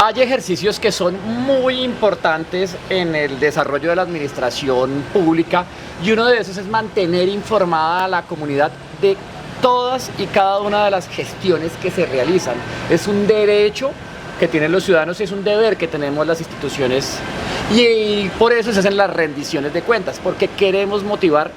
Hay ejercicios que son muy importantes en el desarrollo de la administración pública y uno de esos es mantener informada a la comunidad de todas y cada una de las gestiones que se realizan. Es un derecho que tienen los ciudadanos y es un deber que tenemos las instituciones y por eso se hacen las rendiciones de cuentas, porque queremos motivar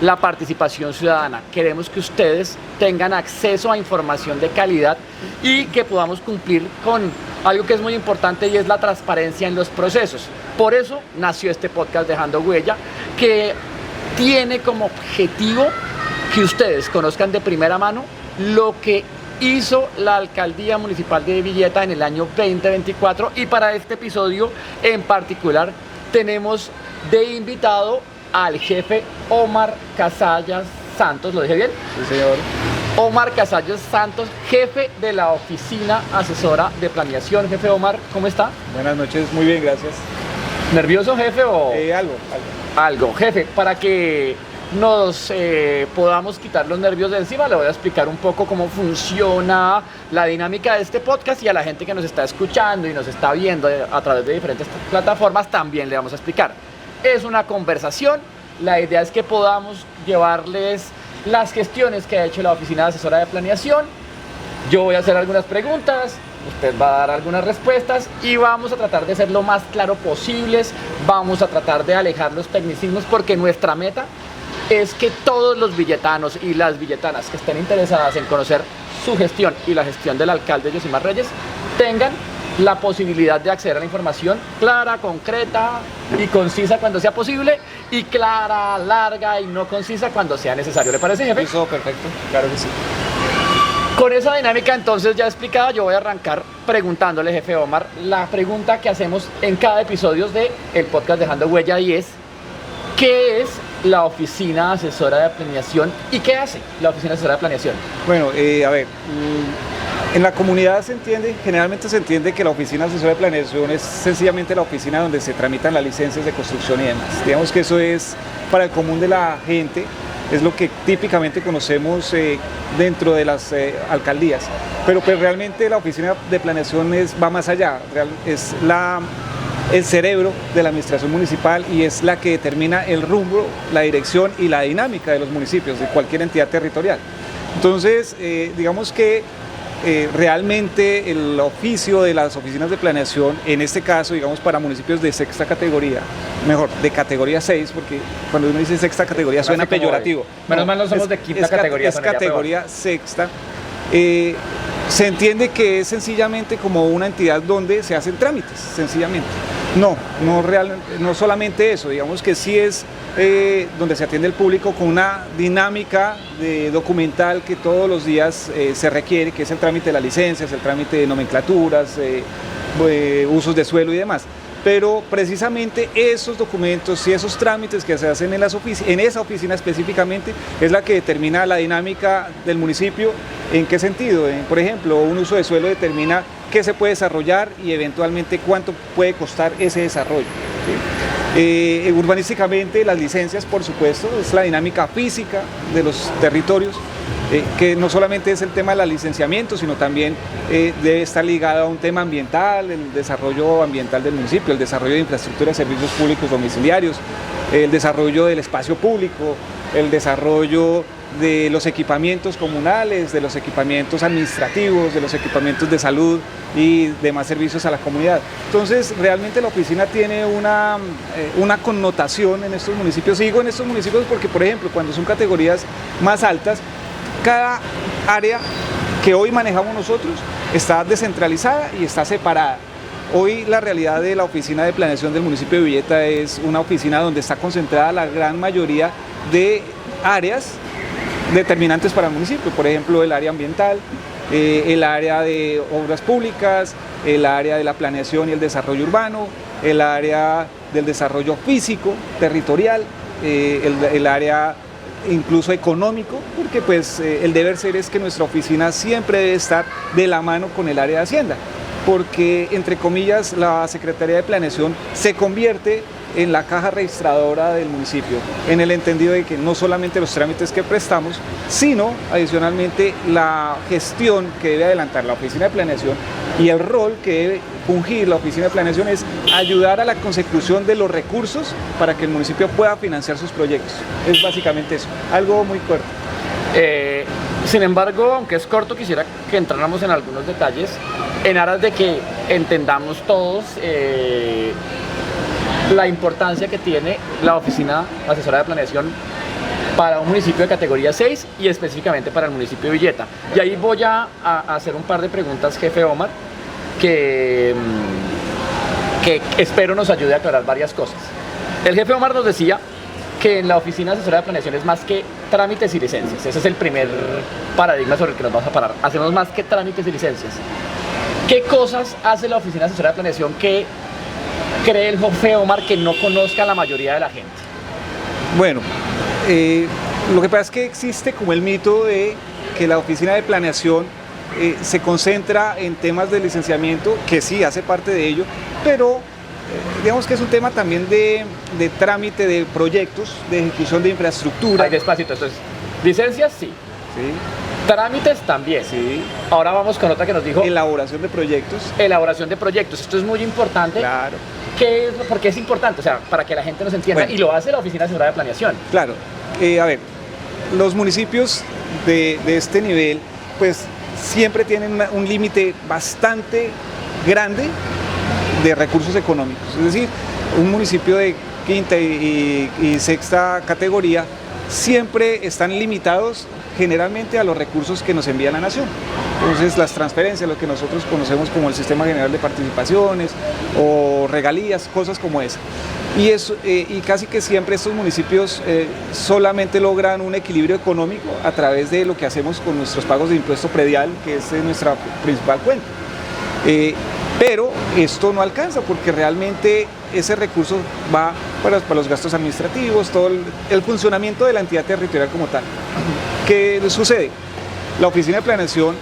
la participación ciudadana, queremos que ustedes tengan acceso a información de calidad y que podamos cumplir con algo que es muy importante y es la transparencia en los procesos. Por eso nació este podcast Dejando Huella, que tiene como objetivo que ustedes conozcan de primera mano lo que hizo la Alcaldía Municipal de Villeta en el año 2024 y para este episodio en particular tenemos de invitado al jefe Omar Casallas Santos, ¿lo dije bien? Sí, señor. Omar Casallas Santos, jefe de la Oficina Asesora de Planeación. Jefe Omar, ¿cómo está? Buenas noches, muy bien, gracias. ¿Nervioso, jefe, o...? Algo. Jefe, para que nos podamos quitar los nervios de encima, le voy a explicar un poco cómo funciona la dinámica de este podcast y a la gente que nos está escuchando y nos está viendo a través de diferentes plataformas también le vamos a explicar. Es una conversación, la idea es que podamos llevarles las gestiones que ha hecho la Oficina Asesora de Planeación. Yo voy a hacer algunas preguntas, usted va a dar algunas respuestas y vamos a tratar de ser lo más claro posibles, vamos a tratar de alejar los tecnicismos porque nuestra meta es que todos los villetanos y las villetanas que estén interesadas en conocer su gestión y la gestión del alcalde Yosimar Reyes tengan la posibilidad de acceder a la información clara, concreta y concisa cuando sea posible y clara, larga y no concisa cuando sea necesario. ¿Le parece, jefe? Eso, perfecto, claro que sí. Con esa dinámica entonces ya explicada, yo voy a arrancar preguntándole, jefe Omar, la pregunta que hacemos en cada episodio del podcast Dejando Huella y es ¿qué es la Oficina Asesora de Planeación y qué hace la Oficina Asesora de Planeación? Bueno, a ver, en la comunidad generalmente se entiende que la Oficina Asesora de Planeación es sencillamente la oficina donde se tramitan las licencias de construcción y demás. Digamos que eso es para el común de la gente, es lo que típicamente conocemos dentro de las alcaldías, pero pues realmente la Oficina de Planeación va más allá, es el cerebro de la administración municipal y es la que determina el rumbo, la dirección y la dinámica de los municipios, de cualquier entidad territorial. Entonces, digamos que realmente el oficio de las oficinas de planeación, en este caso, digamos, para municipios de sexta categoría, mejor, de categoría 6, porque cuando uno dice sexta categoría suena peyorativo. Menos mal no somos de quinta categoría. Es categoría sexta. Se entiende que es sencillamente como una entidad donde se hacen trámites, sencillamente. No solamente eso, digamos que sí es donde se atiende el público con una dinámica documental que todos los días se requiere, que es el trámite de las licencias, el trámite de nomenclaturas, usos de suelo y demás. Pero precisamente esos documentos y esos trámites que se hacen en esa oficina específicamente es la que determina la dinámica del municipio. ¿En qué sentido? Por ejemplo, un uso de suelo determina qué se puede desarrollar y eventualmente cuánto puede costar ese desarrollo. ¿Sí? Urbanísticamente las licencias, por supuesto, es la dinámica física de los territorios, que no solamente es el tema del licenciamiento, sino también debe estar ligado a un tema ambiental, el desarrollo ambiental del municipio, el desarrollo de infraestructura de servicios públicos domiciliarios, el desarrollo del espacio público, el desarrollo de los equipamientos comunales, de los equipamientos administrativos, de los equipamientos de salud y demás servicios a la comunidad. Entonces, realmente la oficina tiene una connotación en estos municipios. Digo en estos municipios porque, por ejemplo, cuando son categorías más altas, cada área que hoy manejamos nosotros está descentralizada y está separada. Hoy la realidad de la oficina de planeación del municipio de Villeta es una oficina donde está concentrada la gran mayoría de áreas determinantes para el municipio, por ejemplo el área ambiental, el área de obras públicas, el área de la planeación y el desarrollo urbano, el área del desarrollo físico, territorial, el área incluso económico, porque pues el deber ser es que nuestra oficina siempre debe estar de la mano con el área de Hacienda, porque entre comillas la Secretaría de Planeación se convierte en la caja registradora del municipio, en el entendido de que no solamente los trámites que prestamos, sino adicionalmente la gestión que debe adelantar la Oficina de Planeación Y el rol que debe fungir la Oficina de Planeación es ayudar a la consecución de los recursos para que el municipio pueda financiar sus proyectos. Es básicamente eso, algo muy corto. Sin embargo, aunque es corto, quisiera que entráramos en algunos detalles en aras de que entendamos todos la importancia que tiene la Oficina Asesora de Planeación para un municipio de categoría 6 y específicamente para el municipio de Villeta. Y ahí voy a hacer un par de preguntas, jefe Omar, que espero nos ayude a aclarar varias cosas. El jefe Omar nos decía que en la Oficina Asesora de Planeación es más que trámites y licencias. Ese es el primer paradigma sobre el que nos vamos a parar. Hacemos más que trámites y licencias. ¿Qué cosas hace la Oficina Asesora de Planeación que cree el jefe Omar que no conozca la mayoría de la gente? Bueno, lo que pasa es que existe como el mito de que la Oficina de Planeación se concentra en temas de licenciamiento, que sí hace parte de ello, pero digamos que es un tema también de trámite de proyectos, de ejecución de infraestructura. Ay, despacito, entonces, licencias sí. Sí. Trámites también. Sí. Ahora vamos con otra que nos dijo. Elaboración de proyectos. Elaboración de proyectos. Esto es muy importante. Claro. ¿Por qué es importante? O sea, para que la gente nos entienda. Bueno, y lo hace la Oficina Asesora de Planeación. Claro. A ver, los municipios de este nivel, pues siempre tienen un límite bastante grande de recursos económicos. Es decir, un municipio de quinta y sexta categoría siempre están limitados generalmente a los recursos que nos envía la nación. Entonces las transferencias, lo que nosotros conocemos como el Sistema General de Participaciones o regalías, cosas como esa. Y casi que siempre estos municipios solamente logran un equilibrio económico a través de lo que hacemos con nuestros pagos de impuesto predial, que es nuestra principal cuenta. Pero esto no alcanza porque realmente ese recurso va para los gastos administrativos, todo el funcionamiento de la entidad territorial como tal. ¿Qué sucede? La Oficina de Planeación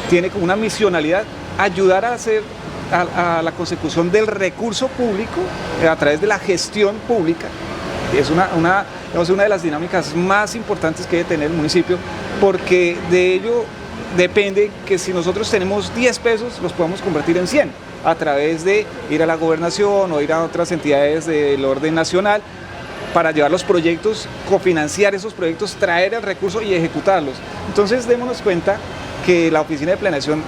tiene como una misionalidad ayudar a la consecución del recurso público a través de la gestión pública. Es una de las dinámicas más importantes que debe tener el municipio, porque de ello depende que si nosotros tenemos 10 pesos los podemos convertir en 100 a través de ir a la gobernación o ir a otras entidades del orden nacional para llevar los proyectos, cofinanciar esos proyectos, traer el recurso y ejecutarlos. Entonces démonos cuenta que la Oficina de Planeación,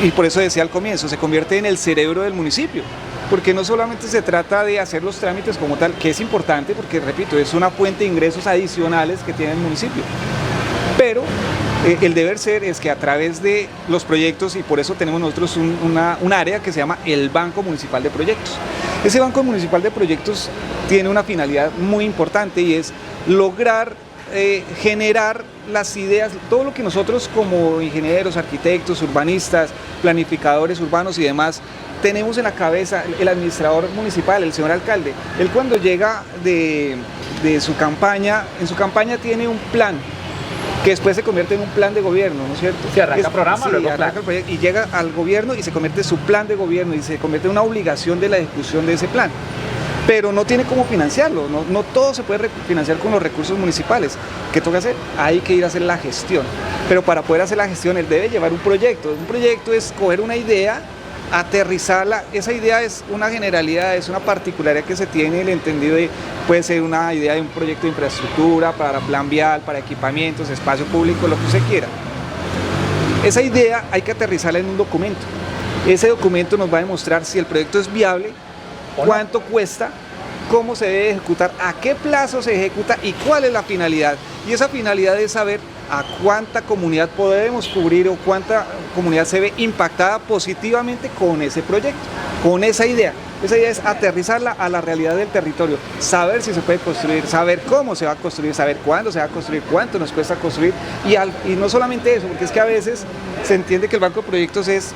y por eso decía al comienzo, se convierte en el cerebro del municipio, porque no solamente se trata de hacer los trámites como tal, que es importante porque, repito, es una fuente de ingresos adicionales que tiene el municipio, pero el deber ser es que a través de los proyectos, y por eso tenemos nosotros un área que se llama el Banco Municipal de Proyectos. Ese Banco Municipal de Proyectos tiene una finalidad muy importante y es lograr generar las ideas, todo lo que nosotros como ingenieros, arquitectos, urbanistas, planificadores urbanos y demás tenemos en la cabeza. El administrador municipal, el señor alcalde, él cuando llega de su campaña, en su campaña tiene un plan que después se convierte en un plan de gobierno, ¿no es cierto? Se arranca programa, sí, luego arranca plan. El proyecto y llega al gobierno y se convierte en su plan de gobierno y se convierte en una obligación de la ejecución de ese plan. Pero no tiene cómo financiarlo, no todo se puede financiar con los recursos municipales. ¿Qué toca hacer? Hay que ir a hacer la gestión. Pero para poder hacer la gestión, él debe llevar un proyecto. Un proyecto es coger una idea, aterrizarla. Esa idea es una generalidad, es una particularidad que se tiene, el entendido de, puede ser una idea de un proyecto de infraestructura, para plan vial, para equipamientos, espacio público, lo que usted quiera. Esa idea hay que aterrizarla en un documento. Ese documento nos va a demostrar si el proyecto es viable, cuánto cuesta, cómo se debe ejecutar, a qué plazo se ejecuta y cuál es la finalidad. Y esa finalidad es saber a cuánta comunidad podemos cubrir o cuánta comunidad se ve impactada positivamente con ese proyecto, con esa idea. Esa idea es aterrizarla a la realidad del territorio, saber si se puede construir, saber cómo se va a construir, saber cuándo se va a construir, cuánto nos cuesta construir. Y no solamente eso, porque es que a veces se entiende que el banco de proyectos es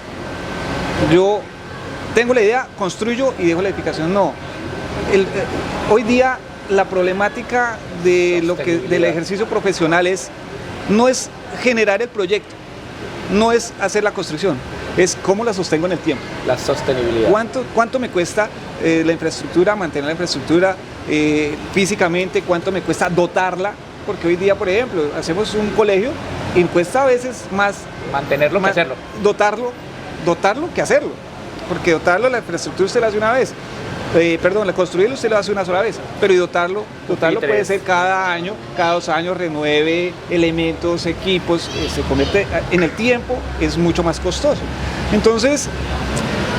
yo tengo la idea, construyo y dejo la edificación. No. Hoy día la problemática del ejercicio profesional no es generar el proyecto, no es hacer la construcción, es cómo la sostengo en el tiempo. La sostenibilidad. ¿Cuánto me cuesta la infraestructura, mantener la infraestructura físicamente? ¿Cuánto me cuesta dotarla? Porque hoy día, por ejemplo, hacemos un colegio y cuesta a veces más mantenerlo que hacerlo. Dotarlo dotarlo que hacerlo, porque dotarlo, la infraestructura usted la hace una vez, construirlo usted lo hace una sola vez, pero dotarlo puede ser cada año, cada 2 años, renueve elementos, equipos, se convierte en el tiempo, es mucho más costoso. Entonces,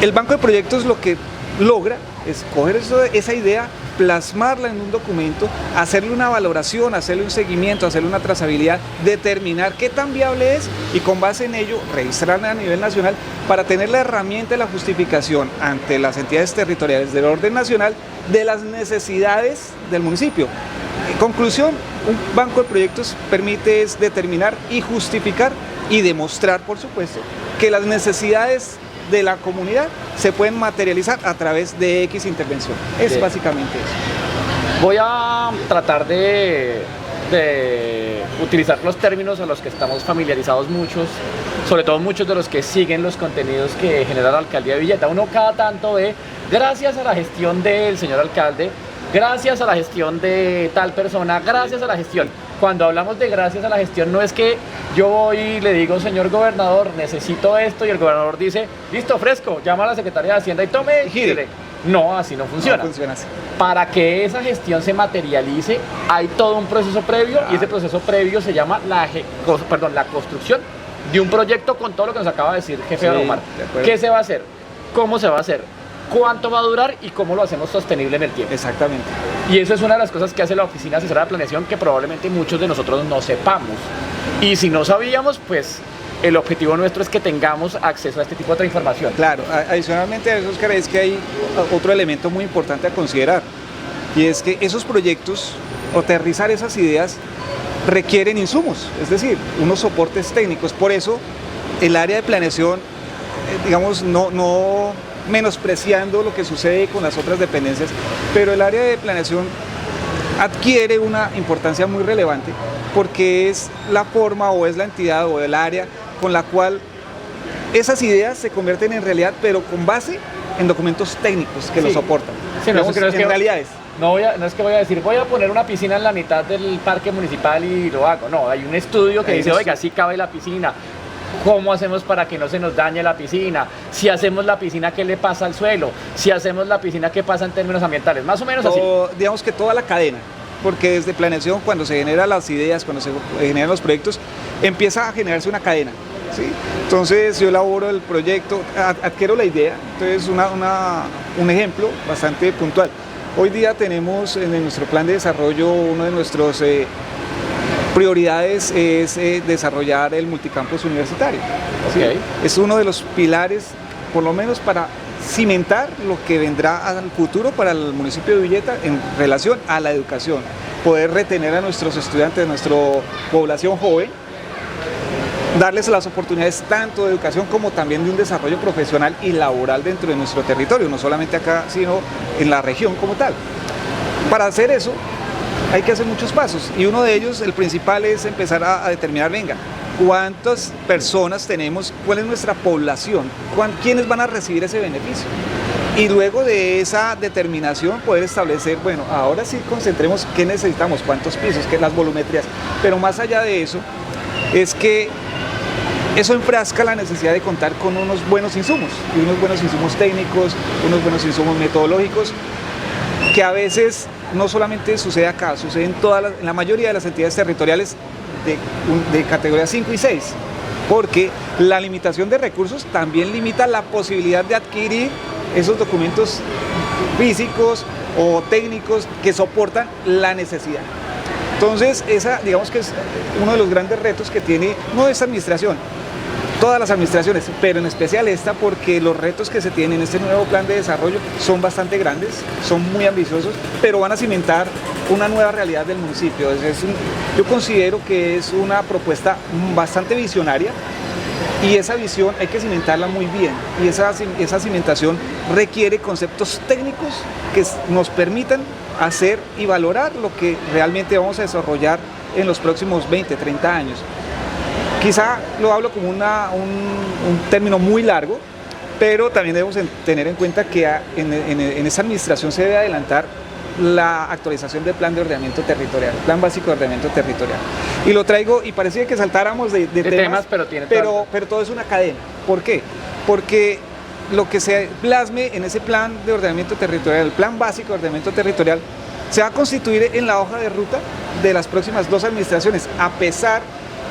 el banco de proyectos lo que logra es coger esa idea, plasmarla en un documento, hacerle una valoración, hacerle un seguimiento, hacerle una trazabilidad, determinar qué tan viable es y con base en ello registrarla a nivel nacional para tener la herramienta de la justificación ante las entidades territoriales del orden nacional de las necesidades del municipio. En conclusión, un banco de proyectos permite determinar y justificar y demostrar, por supuesto, que las necesidades de la comunidad se pueden materializar a través de X intervención. Es básicamente eso. Voy a tratar de utilizar los términos a los que estamos familiarizados muchos, sobre todo muchos de los que siguen los contenidos que genera la alcaldía de Villeta. Uno cada tanto ve, gracias a la gestión del señor alcalde, gracias a la gestión de tal persona, gracias a la gestión. Cuando hablamos de gracias a la gestión, no es que yo voy y le digo, señor gobernador, necesito esto, y el gobernador dice, listo, fresco, llama a la Secretaría de Hacienda y tome, gire. No, así no funciona. No funciona así. Para que esa gestión se materialice, hay todo un proceso previo, claro. Y ese proceso previo se llama la construcción de un proyecto con todo lo que nos acaba de decir jefe Omar. ¿Qué se va a hacer? ¿Cómo se va a hacer? ¿Cuánto va a durar? Y cómo lo hacemos sostenible en el tiempo. Exactamente. Y eso es una de las cosas que hace la Oficina Asesora de Planeación que probablemente muchos de nosotros no sepamos. Y si no sabíamos, pues el objetivo nuestro es que tengamos acceso a este tipo de información. Claro, adicionalmente a eso, Oscar, es que hay otro elemento muy importante a considerar, y es que esos proyectos, o aterrizar esas ideas, requieren insumos, es decir, unos soportes técnicos. Por eso el área de planeación, digamos, no menospreciando lo que sucede con las otras dependencias, pero el área de planeación adquiere una importancia muy relevante porque es la forma o es la entidad o el área con la cual esas ideas se convierten en realidad, pero con base en documentos técnicos que lo soportan. Sí, no, digamos, en realidades. No es que voy a decir, voy a poner una piscina en la mitad del parque municipal y lo hago. No, hay un estudio que dice, oiga, sí cabe la piscina. ¿Cómo hacemos para que no se nos dañe la piscina? Si hacemos la piscina, ¿qué le pasa al suelo? Si hacemos la piscina, ¿qué pasa en términos ambientales? Más o menos así. Digamos que toda la cadena, porque desde planeación, cuando se generan las ideas, cuando se generan los proyectos, empieza a generarse una cadena, ¿sí? Entonces yo elaboro el proyecto, adquiero la idea, entonces un ejemplo bastante puntual. Hoy día tenemos en nuestro plan de desarrollo uno de nuestros prioridades es desarrollar el multicampus universitario. ¿Sí? Okay. Es uno de los pilares, por lo menos para cimentar lo que vendrá al futuro para el municipio de Villeta en relación a la educación, poder retener a nuestros estudiantes, a nuestra población joven, darles las oportunidades tanto de educación como también de un desarrollo profesional y laboral dentro de nuestro territorio, no solamente acá, sino en la región como tal. Para hacer eso hay que hacer muchos pasos y uno de ellos, el principal, es empezar a determinar, venga, cuántas personas tenemos, cuál es nuestra población, quiénes van a recibir ese beneficio. Y luego de esa determinación poder establecer, bueno, ahora sí concentremos qué necesitamos, cuántos pisos, qué las volumetrías, pero más allá de eso, es que eso enfrasca la necesidad de contar con unos buenos insumos, y unos buenos insumos técnicos, unos buenos insumos metodológicos, que a veces no solamente sucede acá, sucede en la mayoría de las entidades territoriales de categoría 5 y 6, porque la limitación de recursos también limita la posibilidad de adquirir esos documentos físicos o técnicos que soportan la necesidad. Entonces, digamos que es uno de los grandes retos que tiene, no esta administración, todas las administraciones, pero en especial esta, porque los retos que se tienen en este nuevo plan de desarrollo son bastante grandes, son muy ambiciosos, pero van a cimentar una nueva realidad del municipio. Yo considero que es una propuesta bastante visionaria y esa visión hay que cimentarla muy bien, y esa cimentación requiere conceptos técnicos que nos permitan hacer y valorar lo que realmente vamos a desarrollar en los próximos 20, 30 años. Quizá lo hablo como un término muy largo, pero también debemos tener en cuenta que en esa administración se debe adelantar la actualización del plan de ordenamiento territorial, plan básico de ordenamiento territorial. Y lo traigo, y parecía que saltáramos de temas, pero todo es una cadena. ¿Por qué? Porque lo que se plasme en ese plan de ordenamiento territorial, el plan básico de ordenamiento territorial, se va a constituir en la hoja de ruta de las próximas 2 administraciones, a pesar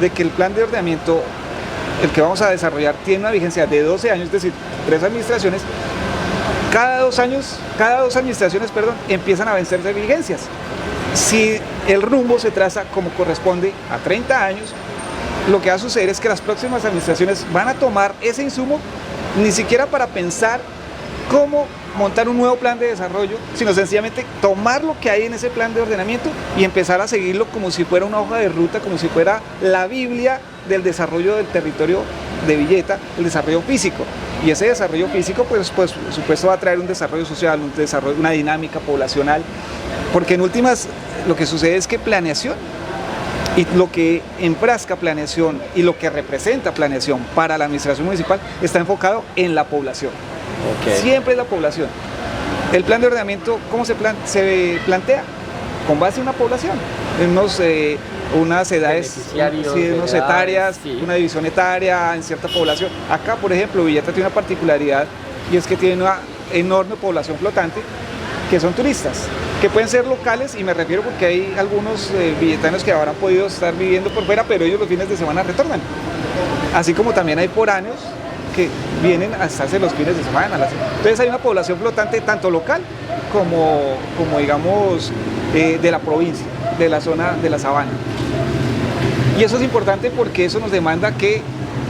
de que el plan de ordenamiento, el que vamos a desarrollar, tiene una vigencia de 12 años, es decir, 3 administraciones. Cada dos administraciones, empiezan a vencerse vigencias. Si el rumbo se traza como corresponde a 30 años, lo que va a suceder es que las próximas administraciones van a tomar ese insumo ni siquiera para pensar cómo montar un nuevo plan de desarrollo, sino sencillamente tomar lo que hay en ese plan de ordenamiento y empezar a seguirlo como si fuera una hoja de ruta, como si fuera la Biblia del desarrollo del territorio de Villeta, el desarrollo físico. Y ese desarrollo físico, pues por supuesto, va a traer un desarrollo social, una dinámica poblacional, porque en últimas lo que sucede es que planeación y lo que enfrasca planeación y lo que representa planeación para la administración municipal está enfocado en la población. Siempre es la población. El plan de ordenamiento, ¿cómo se plantea? Con base en una población, en unas edades, unas etarias, sí. Una división etaria en cierta población. Acá, por ejemplo, Villeta tiene una particularidad y es que tiene una enorme población flotante que son turistas, que pueden ser locales, y me refiero porque hay algunos villetanos que habrán podido estar viviendo por fuera, pero ellos los fines de semana retornan. Así como también hay foráneos que vienen a estarse los fines de semana. Entonces hay una población flotante tanto local como digamos, de la provincia, de la zona de la sabana. Y eso es importante porque eso nos demanda que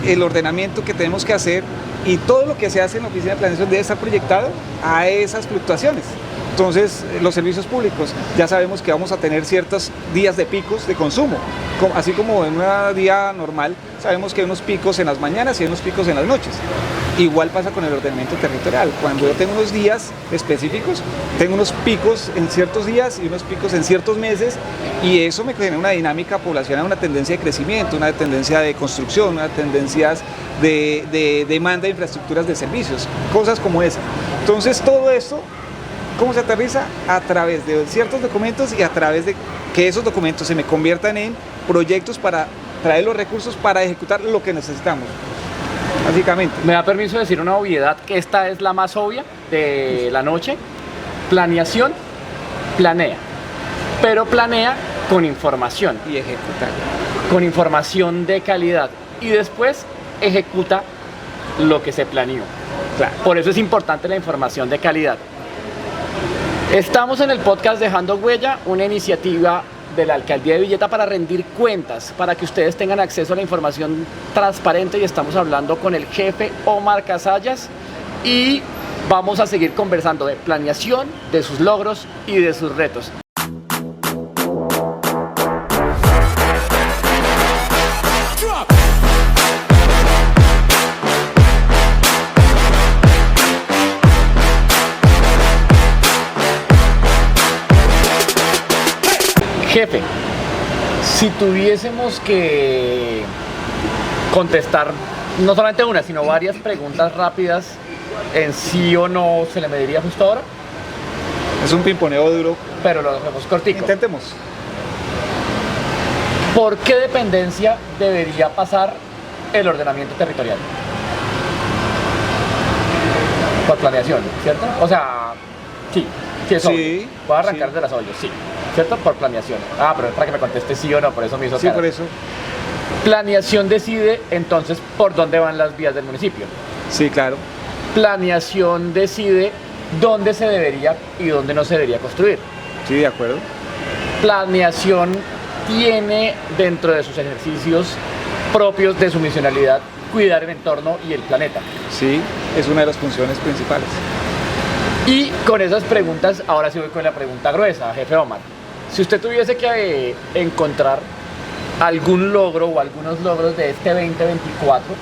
el ordenamiento que tenemos que hacer y todo lo que se hace en la oficina de planeación debe estar proyectado a esas fluctuaciones. Entonces, los servicios públicos, ya sabemos que vamos a tener ciertos días de picos de consumo, así como en un día normal, sabemos que hay unos picos en las mañanas y hay unos picos en las noches. Igual pasa con el ordenamiento territorial. Cuando yo tengo unos días específicos, tengo unos picos en ciertos días y unos picos en ciertos meses, y eso me genera una dinámica poblacional, una tendencia de crecimiento, una tendencia de construcción, una tendencia de demanda de infraestructuras de servicios, cosas como esa. Entonces, todo esto, ¿cómo se aterriza? A través de ciertos documentos y a través de que esos documentos se me conviertan en proyectos para traer los recursos para ejecutar lo que necesitamos, básicamente. ¿Me da permiso de decir una obviedad, que esta es la más obvia de la noche? Planeación, planea, pero planea con información. Y ejecutar. Con información de calidad. Y después ejecuta lo que se planeó. Claro. Por eso es importante la información de calidad. Estamos en el podcast Dejando Huella, una iniciativa de la Alcaldía de Villeta para rendir cuentas, para que ustedes tengan acceso a la información transparente, y estamos hablando con el jefe Omar Casallas y vamos a seguir conversando de planeación, de sus logros y de sus retos. Jefe, si tuviésemos que contestar no solamente una, sino varias preguntas rápidas en sí o no, ¿se le mediría justo ahora? Es un pimponeo duro, pero lo hacemos cortico. Intentemos. ¿Por qué dependencia debería pasar el ordenamiento territorial? Por planeación, ¿cierto? O sea, sí es obvio. Sí, voy a arrancar de las ollas, sí. ¿Cierto? Por planeación. Pero es para que me conteste sí o no, por eso me hizo sí, cara. Por eso. Planeación decide entonces por dónde van las vías del municipio. Sí, claro. Planeación decide dónde se debería y dónde no se debería construir. Sí, de acuerdo. Planeación tiene dentro de sus ejercicios propios de su misionalidad cuidar el entorno y el planeta. Sí, es una de las funciones principales. Y con esas preguntas, ahora sí voy con la pregunta gruesa, jefe Omar. Si usted tuviese que encontrar algún logro o algunos logros de este 2024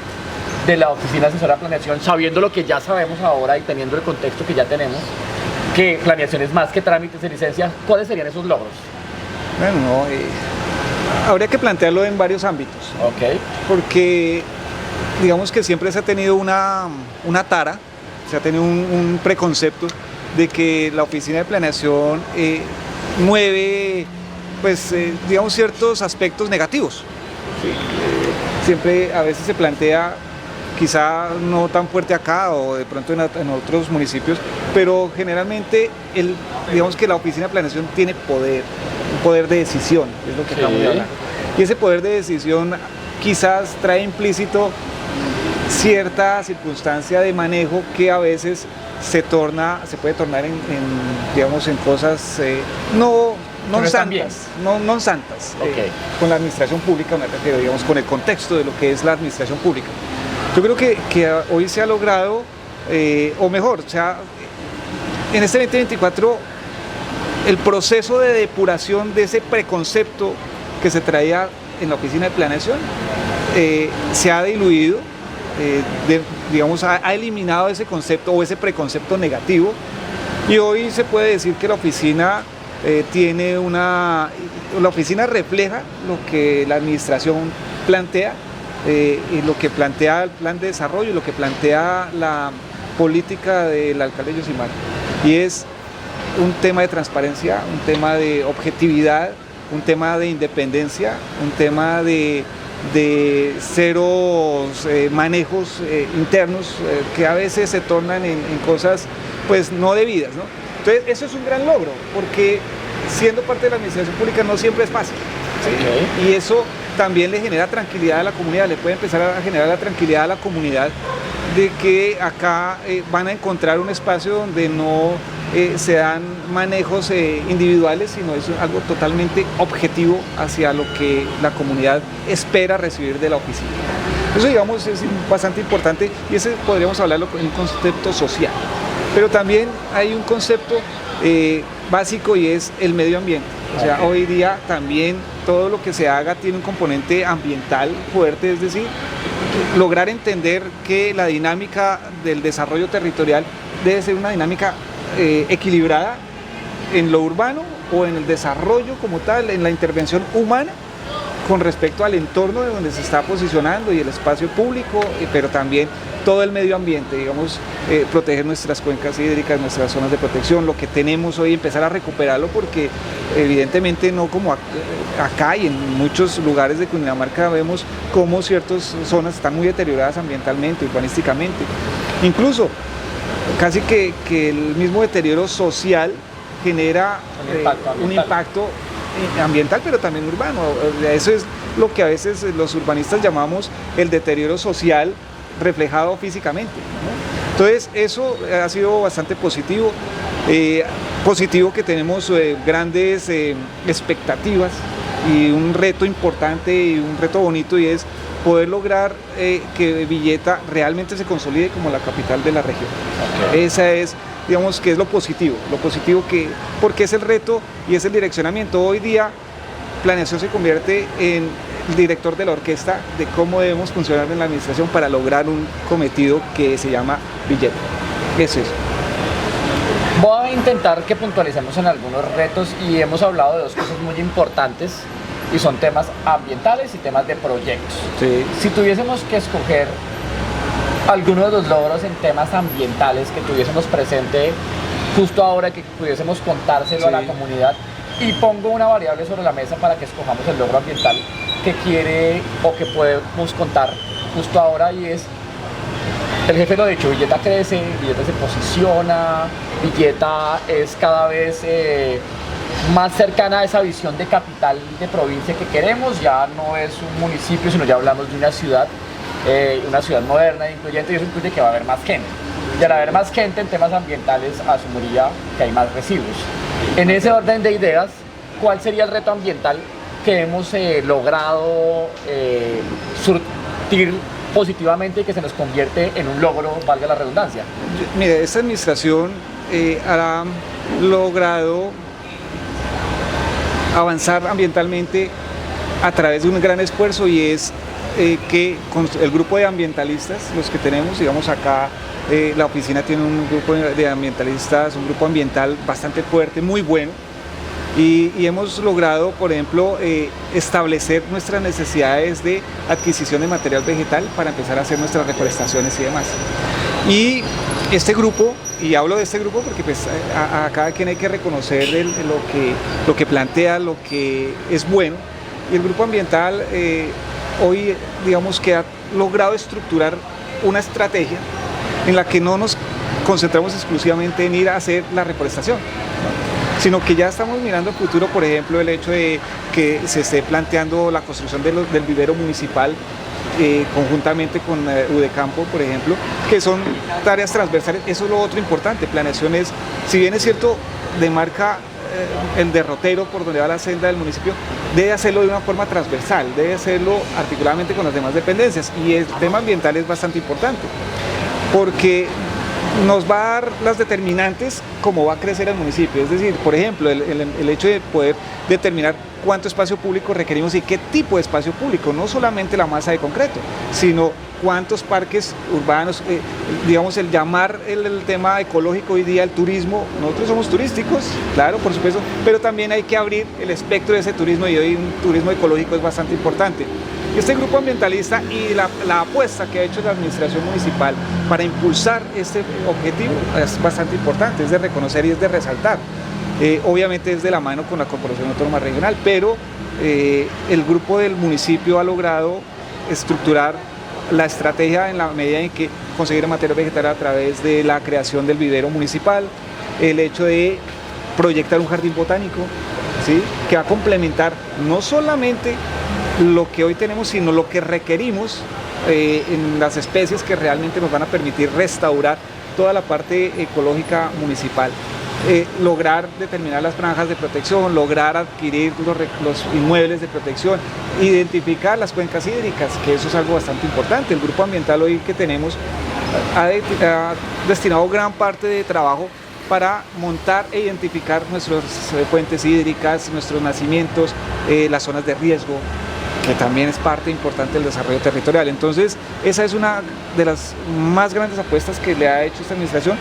de la Oficina Asesora de Planeación, sabiendo lo que ya sabemos ahora y teniendo el contexto que ya tenemos, que planeación es más que trámites de licencia, ¿cuáles serían esos logros? Bueno, habría que plantearlo en varios ámbitos. Ok. Porque digamos que siempre se ha tenido una tara, se ha tenido un preconcepto de que la oficina de planeación mueve, pues, digamos, ciertos aspectos negativos. ¿Sí? Siempre a veces se plantea, quizá no tan fuerte acá o de pronto en otros municipios, pero generalmente digamos que la oficina de planeación tiene poder, un poder de decisión, es lo que acabamos de hablar. Y ese poder de decisión quizás trae implícito cierta circunstancia de manejo que a veces se puede tornar digamos, en cosas no santas, okay. Con la administración pública me refiero, digamos, con el contexto de lo que es la administración pública. Yo creo que hoy se ha logrado, o mejor, o sea, en este 2024 el proceso de depuración de ese preconcepto que se traía en la oficina de planeación se ha diluido, digamos, ha eliminado ese concepto o ese preconcepto negativo, y hoy se puede decir que la oficina la oficina refleja lo que la administración plantea, y lo que plantea el plan de desarrollo, lo que plantea la política del alcalde Yosimar, y es un tema de transparencia, un tema de objetividad, un tema de independencia, un tema de ceros manejos internos que a veces se tornan en cosas pues no debidas, ¿no? Entonces eso es un gran logro, porque siendo parte de la administración pública no siempre es fácil, ¿sí? Okay. Y eso también le genera tranquilidad a la comunidad, le puede empezar a generar la tranquilidad a la comunidad de que acá van a encontrar un espacio donde no se dan manejos individuales, sino es algo totalmente objetivo hacia lo que la comunidad espera recibir de la oficina. Eso, digamos, es bastante importante, y ese podríamos hablarlo en un concepto social. Pero también hay un concepto básico, y es el medio ambiente. O sea, hoy día también todo lo que se haga tiene un componente ambiental fuerte, es decir, lograr entender que la dinámica del desarrollo territorial debe ser una dinámica equilibrada en lo urbano o en el desarrollo como tal, en la intervención humana con respecto al entorno de donde se está posicionando y el espacio público, pero también todo el medio ambiente, digamos, proteger nuestras cuencas hídricas, nuestras zonas de protección, lo que tenemos hoy, empezar a recuperarlo, porque evidentemente no como acá y en muchos lugares de Cundinamarca vemos cómo ciertas zonas están muy deterioradas ambientalmente, urbanísticamente, incluso casi que el mismo deterioro social genera un impacto ambiental, pero también urbano. Eso es lo que a veces los urbanistas llamamos el deterioro social reflejado físicamente, ¿no? Entonces eso ha sido bastante positivo, positivo que tenemos grandes expectativas y un reto importante y un reto bonito, y es poder lograr que Villeta realmente se consolide como la capital de la región. Okay. Esa es, digamos, que es lo positivo porque es el reto y es el direccionamiento. Hoy día planeación se convierte en el director de la orquesta de cómo debemos funcionar en la administración para lograr un cometido que se llama Villeta. Eso es. Voy a intentar que puntualicemos en algunos retos, y hemos hablado de dos cosas muy importantes, y son temas ambientales y temas de proyectos. Sí. Si tuviésemos que escoger alguno de los logros en temas ambientales que tuviésemos presente justo ahora, que pudiésemos contárselo a la comunidad, y pongo una variable sobre la mesa para que escojamos el logro ambiental que quiere o que podemos contar justo ahora, y es, el jefe lo ha dicho, Villeta crece, Villeta se posiciona, Villeta es cada vez más cercana a esa visión de capital de provincia que queremos. Ya no es un municipio, sino ya hablamos de una ciudad moderna e incluyente, y eso incluye que va a haber más gente. Y al haber más gente en temas ambientales, asumiría que hay más residuos. En ese orden de ideas, ¿cuál sería el reto ambiental que hemos logrado surtir positivamente y que se nos convierte en un logro, valga la redundancia? Mire, esta administración ha logrado avanzar ambientalmente a través de un gran esfuerzo, y es que con el grupo de ambientalistas, los que tenemos, digamos acá, la oficina tiene un grupo de ambientalistas, un grupo ambiental bastante fuerte, muy bueno, y hemos logrado, por ejemplo, establecer nuestras necesidades de adquisición de material vegetal para empezar a hacer nuestras reforestaciones y demás. Y Este grupo, y hablo de este grupo porque pues a cada quien hay que reconocer lo que plantea, lo que es bueno, y el grupo ambiental hoy digamos que ha logrado estructurar una estrategia en la que no nos concentramos exclusivamente en ir a hacer la reforestación, ¿no? Sino que ya estamos mirando al futuro, por ejemplo, el hecho de que se esté planteando la construcción del vivero municipal conjuntamente con Udecampo, por ejemplo, que son tareas transversales. Eso es lo otro importante. Planeación es, si bien es cierto, demarca el derrotero por donde va la senda del municipio, debe hacerlo de una forma transversal, debe hacerlo articuladamente con las demás dependencias, y el tema ambiental es bastante importante, porque nos va a dar las determinantes cómo va a crecer el municipio. Es decir, por ejemplo, el hecho de poder determinar cuánto espacio público requerimos y qué tipo de espacio público, no solamente la masa de concreto, sino cuántos parques urbanos, digamos, el llamar el tema ecológico hoy día, el turismo. Nosotros somos turísticos, claro, por supuesto, pero también hay que abrir el espectro de ese turismo, y hoy un turismo ecológico es bastante importante. Este grupo ambientalista y la apuesta que ha hecho la administración municipal para impulsar este objetivo es bastante importante, es de reconocer y es de resaltar. Obviamente es de la mano con la Corporación Autónoma Regional, pero el grupo del municipio ha logrado estructurar la estrategia en la medida en que conseguir materia vegetal a través de la creación del vivero municipal, el hecho de proyectar un jardín botánico, ¿sí?, que va a complementar no solamente lo que hoy tenemos, sino lo que requerimos en las especies que realmente nos van a permitir restaurar toda la parte ecológica municipal. Lograr determinar las franjas de protección, lograr adquirir los inmuebles de protección, identificar las cuencas hídricas, que eso es algo bastante importante. El grupo ambiental hoy que tenemos ha destinado gran parte de trabajo para montar e identificar nuestras fuentes hídricas, nuestros nacimientos, las zonas de riesgo, que también es parte importante del desarrollo territorial. Entonces, esa es una de las más grandes apuestas que le ha hecho esta administración.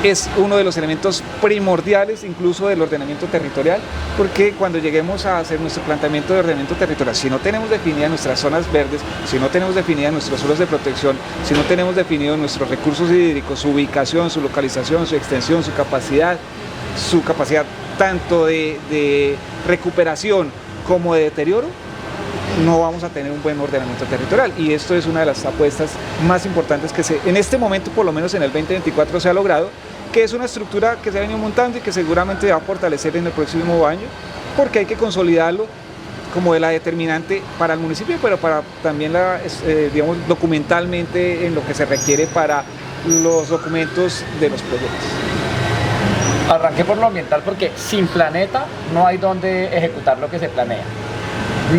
Es uno de los elementos primordiales incluso del ordenamiento territorial, porque cuando lleguemos a hacer nuestro planteamiento de ordenamiento territorial, si no tenemos definidas nuestras zonas verdes, si no tenemos definidas nuestros suelos de protección, si no tenemos definidos nuestros recursos hídricos, su ubicación, su localización, su extensión, su capacidad tanto de recuperación como de deterioro, no vamos a tener un buen ordenamiento territorial. Y esto es una de las apuestas más importantes que en este momento, por lo menos en el 2024, se ha logrado, que es una estructura que se ha venido montando y que seguramente va a fortalecer en el próximo año, porque hay que consolidarlo como de la determinante para el municipio, pero para también digamos, documentalmente en lo que se requiere para los documentos de los proyectos. Arranqué por lo ambiental porque sin planeta no hay donde ejecutar lo que se planea.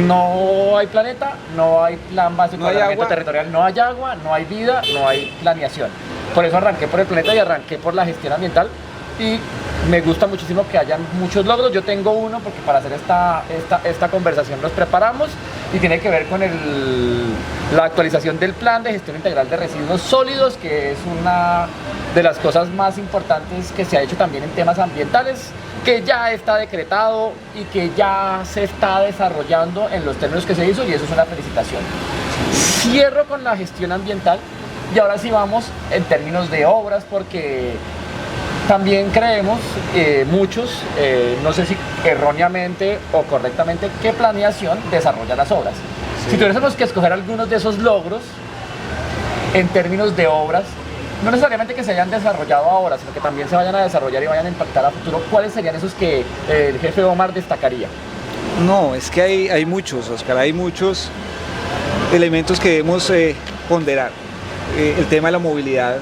No hay planeta, no hay plan básico de ordenamiento territorial, no hay agua, no hay vida, no hay planeación. Por eso arranqué por el planeta y arranqué por la gestión ambiental, y me gusta muchísimo que hayan muchos logros. Yo tengo uno porque para hacer esta conversación nos preparamos, y tiene que ver con la actualización del plan de gestión integral de residuos sólidos, que es una de las cosas más importantes que se ha hecho también en temas ambientales, que ya está decretado y que ya se está desarrollando en los términos que se hizo, y eso es una felicitación. Cierro con la gestión ambiental y ahora sí vamos en términos de obras, porque también creemos muchos, no sé si erróneamente o correctamente, que planeación desarrolla las obras. Sí. Si tuviésemos que escoger algunos de esos logros en términos de obras, no necesariamente que se hayan desarrollado ahora, sino que también se vayan a desarrollar y vayan a impactar a futuro, ¿cuáles serían esos que el jefe Omar destacaría? No, es que hay muchos, Oscar, hay muchos elementos que debemos ponderar. El tema de la movilidad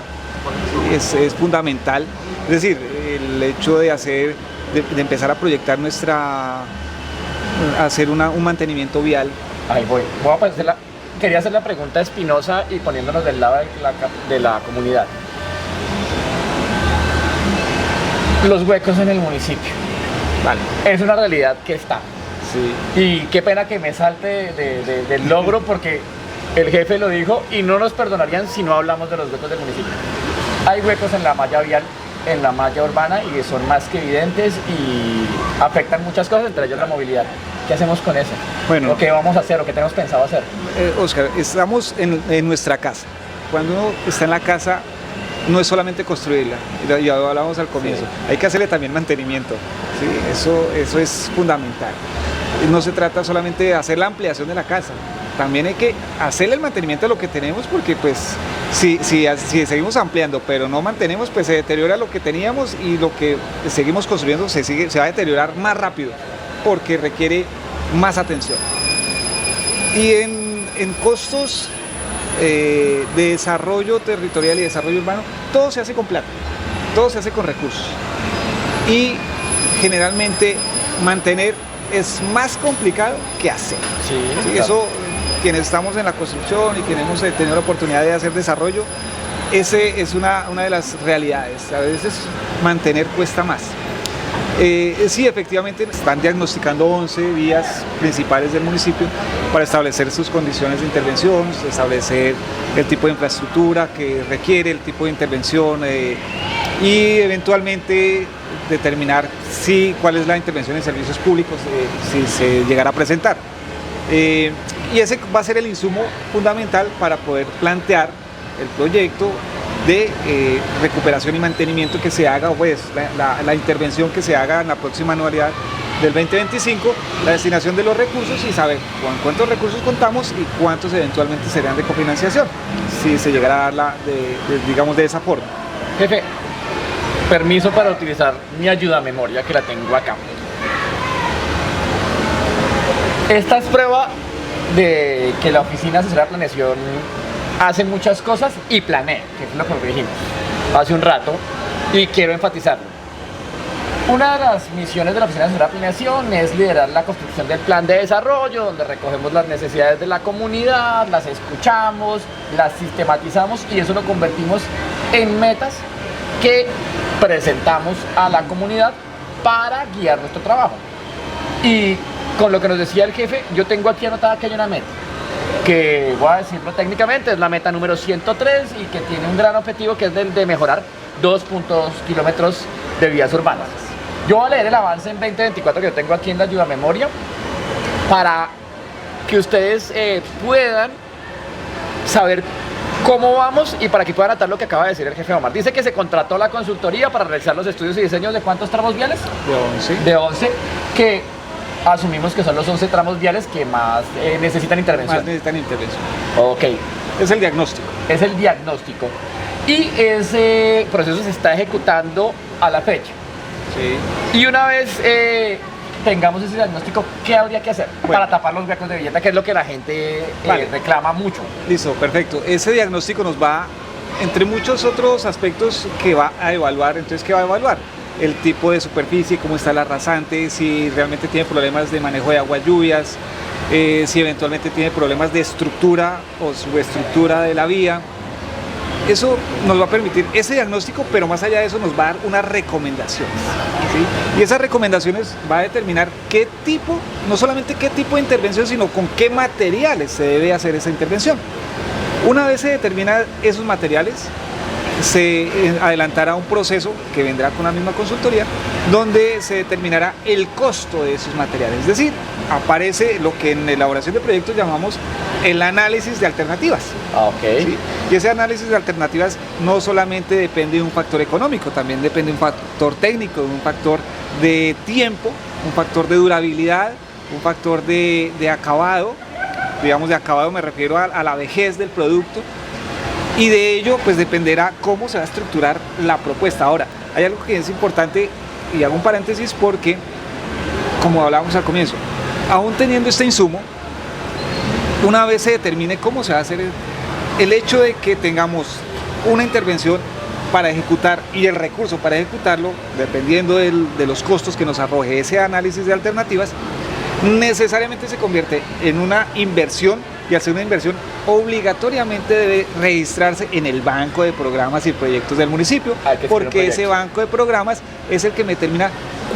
es fundamental, es decir, el hecho de empezar a proyectar hacer un mantenimiento vial. Ahí voy a quería hacer la pregunta espinosa y poniéndonos del lado de la comunidad. Los huecos en el municipio. Vale. Es una realidad que está. Sí. Y qué pena que me salte del logro, porque el jefe lo dijo y no nos perdonarían si no hablamos de los huecos del municipio. Hay huecos en la malla vial, en la malla urbana, y son más que evidentes y afectan muchas cosas, entre ellos la movilidad. ¿Qué hacemos con eso? Bueno, ¿o qué vamos a hacer o qué tenemos pensado hacer? Oscar, estamos en nuestra casa. Cuando uno está en la casa, no es solamente construirla, ya hablábamos al comienzo, hay que hacerle también mantenimiento, ¿sí? Eso es fundamental. No se trata solamente de hacer la ampliación de la casa, también hay que hacerle el mantenimiento a lo que tenemos, porque pues si seguimos ampliando pero no mantenemos, pues se deteriora lo que teníamos, y lo que seguimos construyendo se va a deteriorar más rápido, porque requiere más atención. Y en costos de desarrollo territorial y desarrollo urbano, todo se hace con plata, todo se hace con recursos, y generalmente mantener es más complicado que hacer. Sí, eso, quienes estamos en la construcción y quienes hemos tenido la oportunidad de hacer desarrollo, ese es una de las realidades. A veces mantener cuesta más. Sí, efectivamente están diagnosticando 11 vías principales del municipio para establecer sus condiciones de intervención, establecer el tipo de infraestructura que requiere, el tipo de intervención, y eventualmente determinar cuál es la intervención en servicios públicos, si se llegara a presentar. Y ese va a ser el insumo fundamental para poder plantear el proyecto de recuperación y mantenimiento que se haga, pues la intervención que se haga en la próxima anualidad del 2025, la destinación de los recursos, y saber con cuántos recursos contamos y cuántos eventualmente serían de cofinanciación, si se llegara a darla digamos de esa forma. Jefe, permiso para utilizar mi ayuda memoria, que la tengo acá. Esta es prueba de que la Oficina Asesora de Planeación hace muchas cosas y planea, que es lo que dijimos hace un rato, y quiero enfatizarlo. Una de las misiones de la Oficina Asesora de Planeación es liderar la construcción del plan de desarrollo, donde recogemos las necesidades de la comunidad, las escuchamos, las sistematizamos, y eso lo convertimos en metas que presentamos a la comunidad para guiar nuestro trabajo. Y con lo que nos decía el jefe, yo tengo aquí anotada que hay una meta, que voy a decirlo técnicamente, es la meta número 103, y que tiene un gran objetivo, que es de mejorar 2.2 kilómetros de vías urbanas. Yo voy a leer el avance en 2024 que yo tengo aquí en la ayuda memoria, para que ustedes puedan saber cómo vamos, y para que puedan atar lo que acaba de decir el jefe Omar. Dice que se contrató la consultoría para realizar los estudios y diseños de ¿cuántos tramos viales? De 11. De 11, que asumimos que son los 11 tramos viales que más necesitan intervención. Más necesitan intervención. Ok. Es el diagnóstico. Es el diagnóstico. Y ese proceso se está ejecutando a la fecha. Sí. Y una vez tengamos ese diagnóstico, ¿qué habría que hacer para tapar los huecos de vivienda? Que es lo que la gente reclama mucho. Listo, perfecto. Ese diagnóstico nos va, entre muchos otros aspectos que va a evaluar. Entonces, ¿qué va a evaluar? El tipo de superficie, cómo está la rasante, si realmente tiene problemas de manejo de aguas lluvias, si eventualmente tiene problemas de estructura o subestructura de la vía. Eso nos va a permitir ese diagnóstico, pero más allá de eso nos va a dar unas recomendaciones, ¿sí? Y esas recomendaciones va a determinar qué tipo, no solamente qué tipo de intervención, sino con qué materiales se debe hacer esa intervención. Una vez se determinan esos materiales, se adelantará un proceso que vendrá con la misma consultoría, donde se determinará el costo de esos materiales. Es decir, aparece lo que en elaboración de proyectos llamamos el análisis de alternativas. Ok. ¿Sí? Y ese análisis de alternativas no solamente depende de un factor económico, también depende de un factor técnico, de un factor de tiempo, un factor de durabilidad, un factor de acabado. Digamos, de acabado me refiero a la vejez del producto. Y de ello pues dependerá cómo se va a estructurar la propuesta. Ahora, hay algo que es importante, y hago un paréntesis, porque como hablábamos al comienzo, aún teniendo este insumo, una vez se determine cómo se va a hacer, el hecho de que tengamos una intervención para ejecutar y el recurso para ejecutarlo, dependiendo de los costos que nos arroje ese análisis de alternativas, necesariamente se convierte en una inversión, y al ser una inversión obligatoriamente debe registrarse en el banco de programas y proyectos del municipio, porque ese banco de programas es el que me determina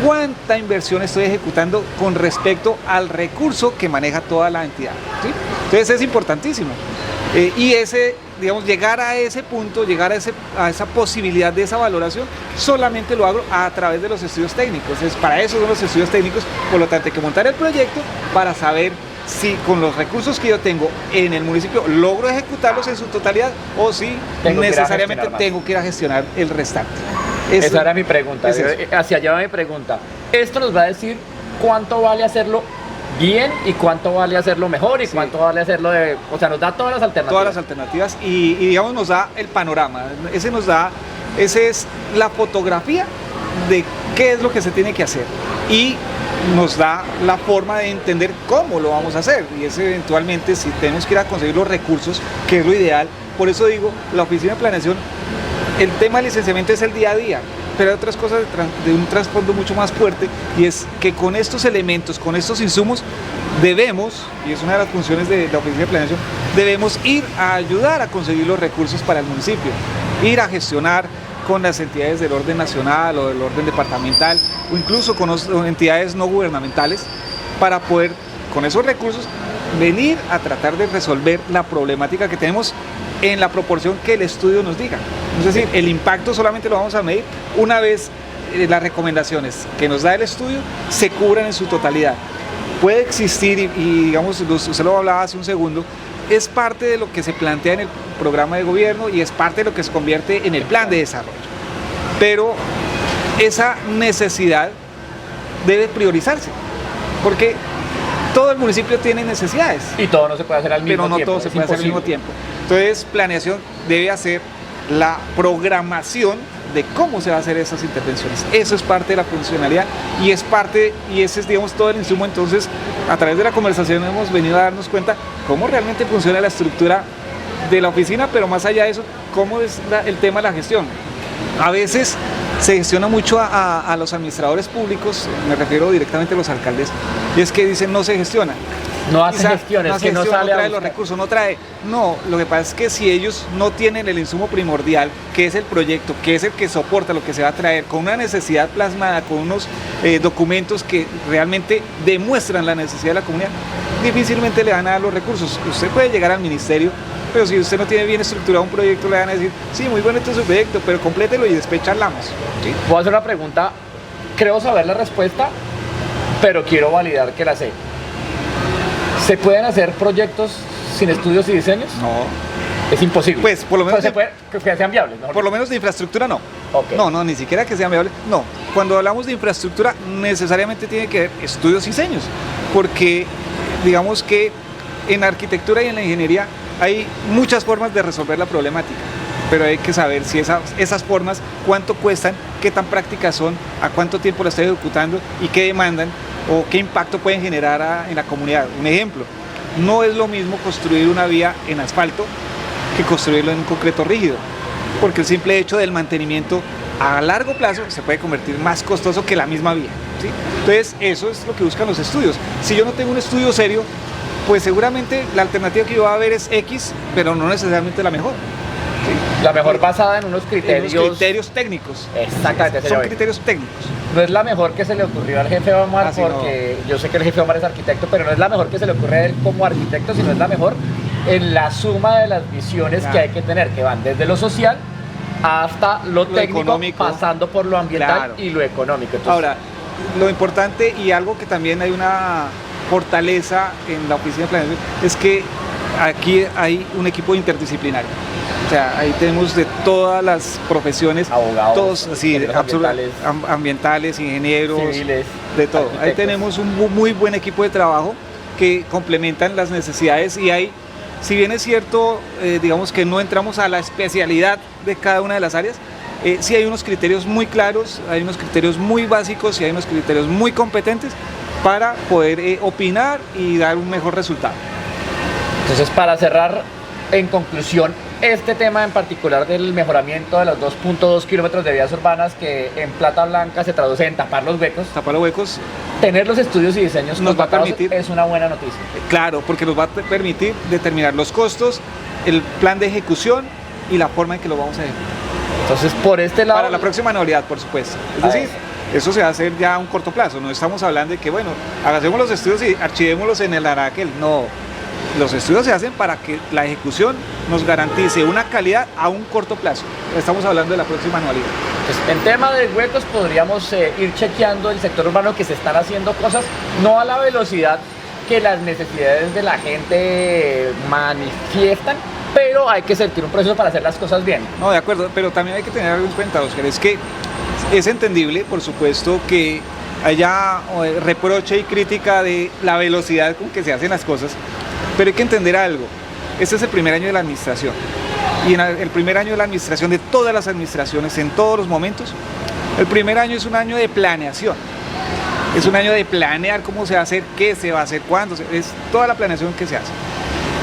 cuánta inversión estoy ejecutando con respecto al recurso que maneja toda la entidad, ¿sí? Entonces es importantísimo. Y digamos, llegar a ese punto, llegar a esa posibilidad de esa valoración, solamente lo hago a través de los estudios técnicos. Para eso son los estudios técnicos, por lo tanto hay que montar el proyecto para saber si con los recursos que yo tengo en el municipio logro ejecutarlos en su totalidad o si necesariamente tengo que ir a gestionar el restante. Esa era mi pregunta, hacia allá va mi pregunta. Esto nos va a decir cuánto vale hacerlo bien y cuánto vale hacerlo mejor y cuánto vale hacerlo de... O sea, nos da todas las alternativas. Todas las alternativas y digamos nos da el panorama, ese es la fotografía de qué es lo que se tiene que hacer y nos da la forma de entender cómo lo vamos a hacer y es eventualmente si tenemos que ir a conseguir los recursos, que es lo ideal. Por eso digo, la oficina de planeación, el tema del licenciamiento es el día a día, pero hay otras cosas de un trasfondo mucho más fuerte y es que con estos elementos, con estos insumos, debemos, y es una de las funciones de la oficina de planeación, debemos ir a ayudar a conseguir los recursos para el municipio, ir a gestionar con las entidades del orden nacional o del orden departamental o incluso con entidades no gubernamentales para poder con esos recursos venir a tratar de resolver la problemática que tenemos en la proporción que el estudio nos diga. Es decir, el impacto solamente lo vamos a medir una vez las recomendaciones que nos da el estudio se cubran en su totalidad. Puede existir, y digamos, usted lo hablaba hace un segundo, es parte de lo que se plantea en el programa de gobierno y es parte de lo que se convierte en el plan de desarrollo. Pero esa necesidad debe priorizarse, porque todo el municipio tiene necesidades. Y todo no se puede hacer al mismo tiempo. Pero no todo se puede hacer al mismo tiempo. Entonces, planeación debe hacer la programación de cómo se va a hacer esas intervenciones. Eso es parte de la funcionalidad y es parte, y ese es, digamos, todo el insumo. Entonces, a través de la conversación hemos venido a darnos cuenta cómo realmente funciona la estructura de la oficina, pero más allá de eso, cómo es el tema de la gestión. A veces se gestiona mucho a los administradores públicos, me refiero directamente a los alcaldes, y es que dicen no se gestiona. No hace gestiones, no no sale no trae los recursos, no trae. No, lo que pasa es que si ellos no tienen el insumo primordial, que es el proyecto, que es el que soporta lo que se va a traer, con una necesidad plasmada, con unos documentos que realmente demuestran la necesidad de la comunidad, difícilmente le van a dar los recursos. Usted puede llegar al ministerio, pero si usted no tiene bien estructurado un proyecto, le van a decir, sí, muy bueno este es su proyecto, pero complételo y después charlamos. ¿Sí? Voy a hacer una pregunta, creo saber la respuesta, pero quiero validar que la sé. ¿Se pueden hacer proyectos sin estudios y diseños? No. Es imposible. Pues por lo menos... O sea, se puede, que sean viables, ¿no? Por lo menos de infraestructura no. Okay. No, ni siquiera que sean viables. No. Cuando hablamos de infraestructura necesariamente tiene que haber estudios y diseños, porque digamos que en arquitectura y en la ingeniería hay muchas formas de resolver la problemática, pero hay que saber si esas formas, cuánto cuestan, qué tan prácticas son, a cuánto tiempo la estoy ejecutando y qué demandan o qué impacto pueden generar en la comunidad. Un ejemplo, no es lo mismo construir una vía en asfalto que construirlo en un concreto rígido, porque el simple hecho del mantenimiento a largo plazo se puede convertir más costoso que la misma vía, ¿sí? Entonces eso es lo que buscan los estudios. Si yo no tengo un estudio serio, pues seguramente la alternativa que yo voy a ver es X, pero no necesariamente la mejor. ¿Sí? La mejor basada en unos criterios... En unos criterios técnicos. Exactamente. Son criterios técnicos. No es la mejor que se le ocurrió al jefe Omar, porque yo sé que el jefe Omar es arquitecto, pero no es la mejor que se le ocurre a él como arquitecto, sino es la mejor en la suma de las visiones que hay que tener, que van desde lo social hasta lo técnico, económico, pasando por lo ambiental y lo económico. Entonces, ahora, lo importante y algo que también hay una fortaleza en la oficina de planeación es que aquí hay un equipo interdisciplinario. O sea, ahí tenemos de todas las profesiones, abogados, todos, sí, ambientales, ingenieros, civiles, de todo. Ahí tenemos un muy buen equipo de trabajo que complementan las necesidades y hay, si bien es cierto, digamos que no entramos a la especialidad de cada una de las áreas, sí hay unos criterios muy claros, hay unos criterios muy básicos y hay unos criterios muy competentes para poder opinar y dar un mejor resultado. Entonces, para cerrar, en conclusión, este tema en particular del mejoramiento de los 2.2 kilómetros de vías urbanas, que en plata blanca se traduce en tapar los huecos. Tapar los huecos. Tener los estudios y diseños nos va a permitir, es una buena noticia. Claro, porque nos va a permitir determinar los costos, el plan de ejecución y la forma en que lo vamos a ejecutar. Entonces, por este lado... Para la próxima anualidad, por supuesto. Es decir, eso se va a hacer ya a un corto plazo. No estamos hablando de que, bueno, hagamos los estudios y archivémoslos en el Araquel. No. Los estudios se hacen para que la ejecución nos garantice una calidad a un corto plazo. Estamos hablando de la próxima anualidad. Pues en tema de huecos podríamos ir chequeando el sector urbano, que se están haciendo cosas no a la velocidad que las necesidades de la gente manifiestan, pero hay que sentir un proceso para hacer las cosas bien. No, de acuerdo, pero también hay que tener algo en cuenta, Oscar, es que es entendible, por supuesto, que haya reproche y crítica de la velocidad con que se hacen las cosas, pero hay que entender algo. Este es el primer año de la administración, y en el primer año de la administración de todas las administraciones, en todos los momentos, el primer año es un año de planeación. Es un año de planear cómo se va a hacer, qué se va a hacer, cuándo, es toda la planeación que se hace.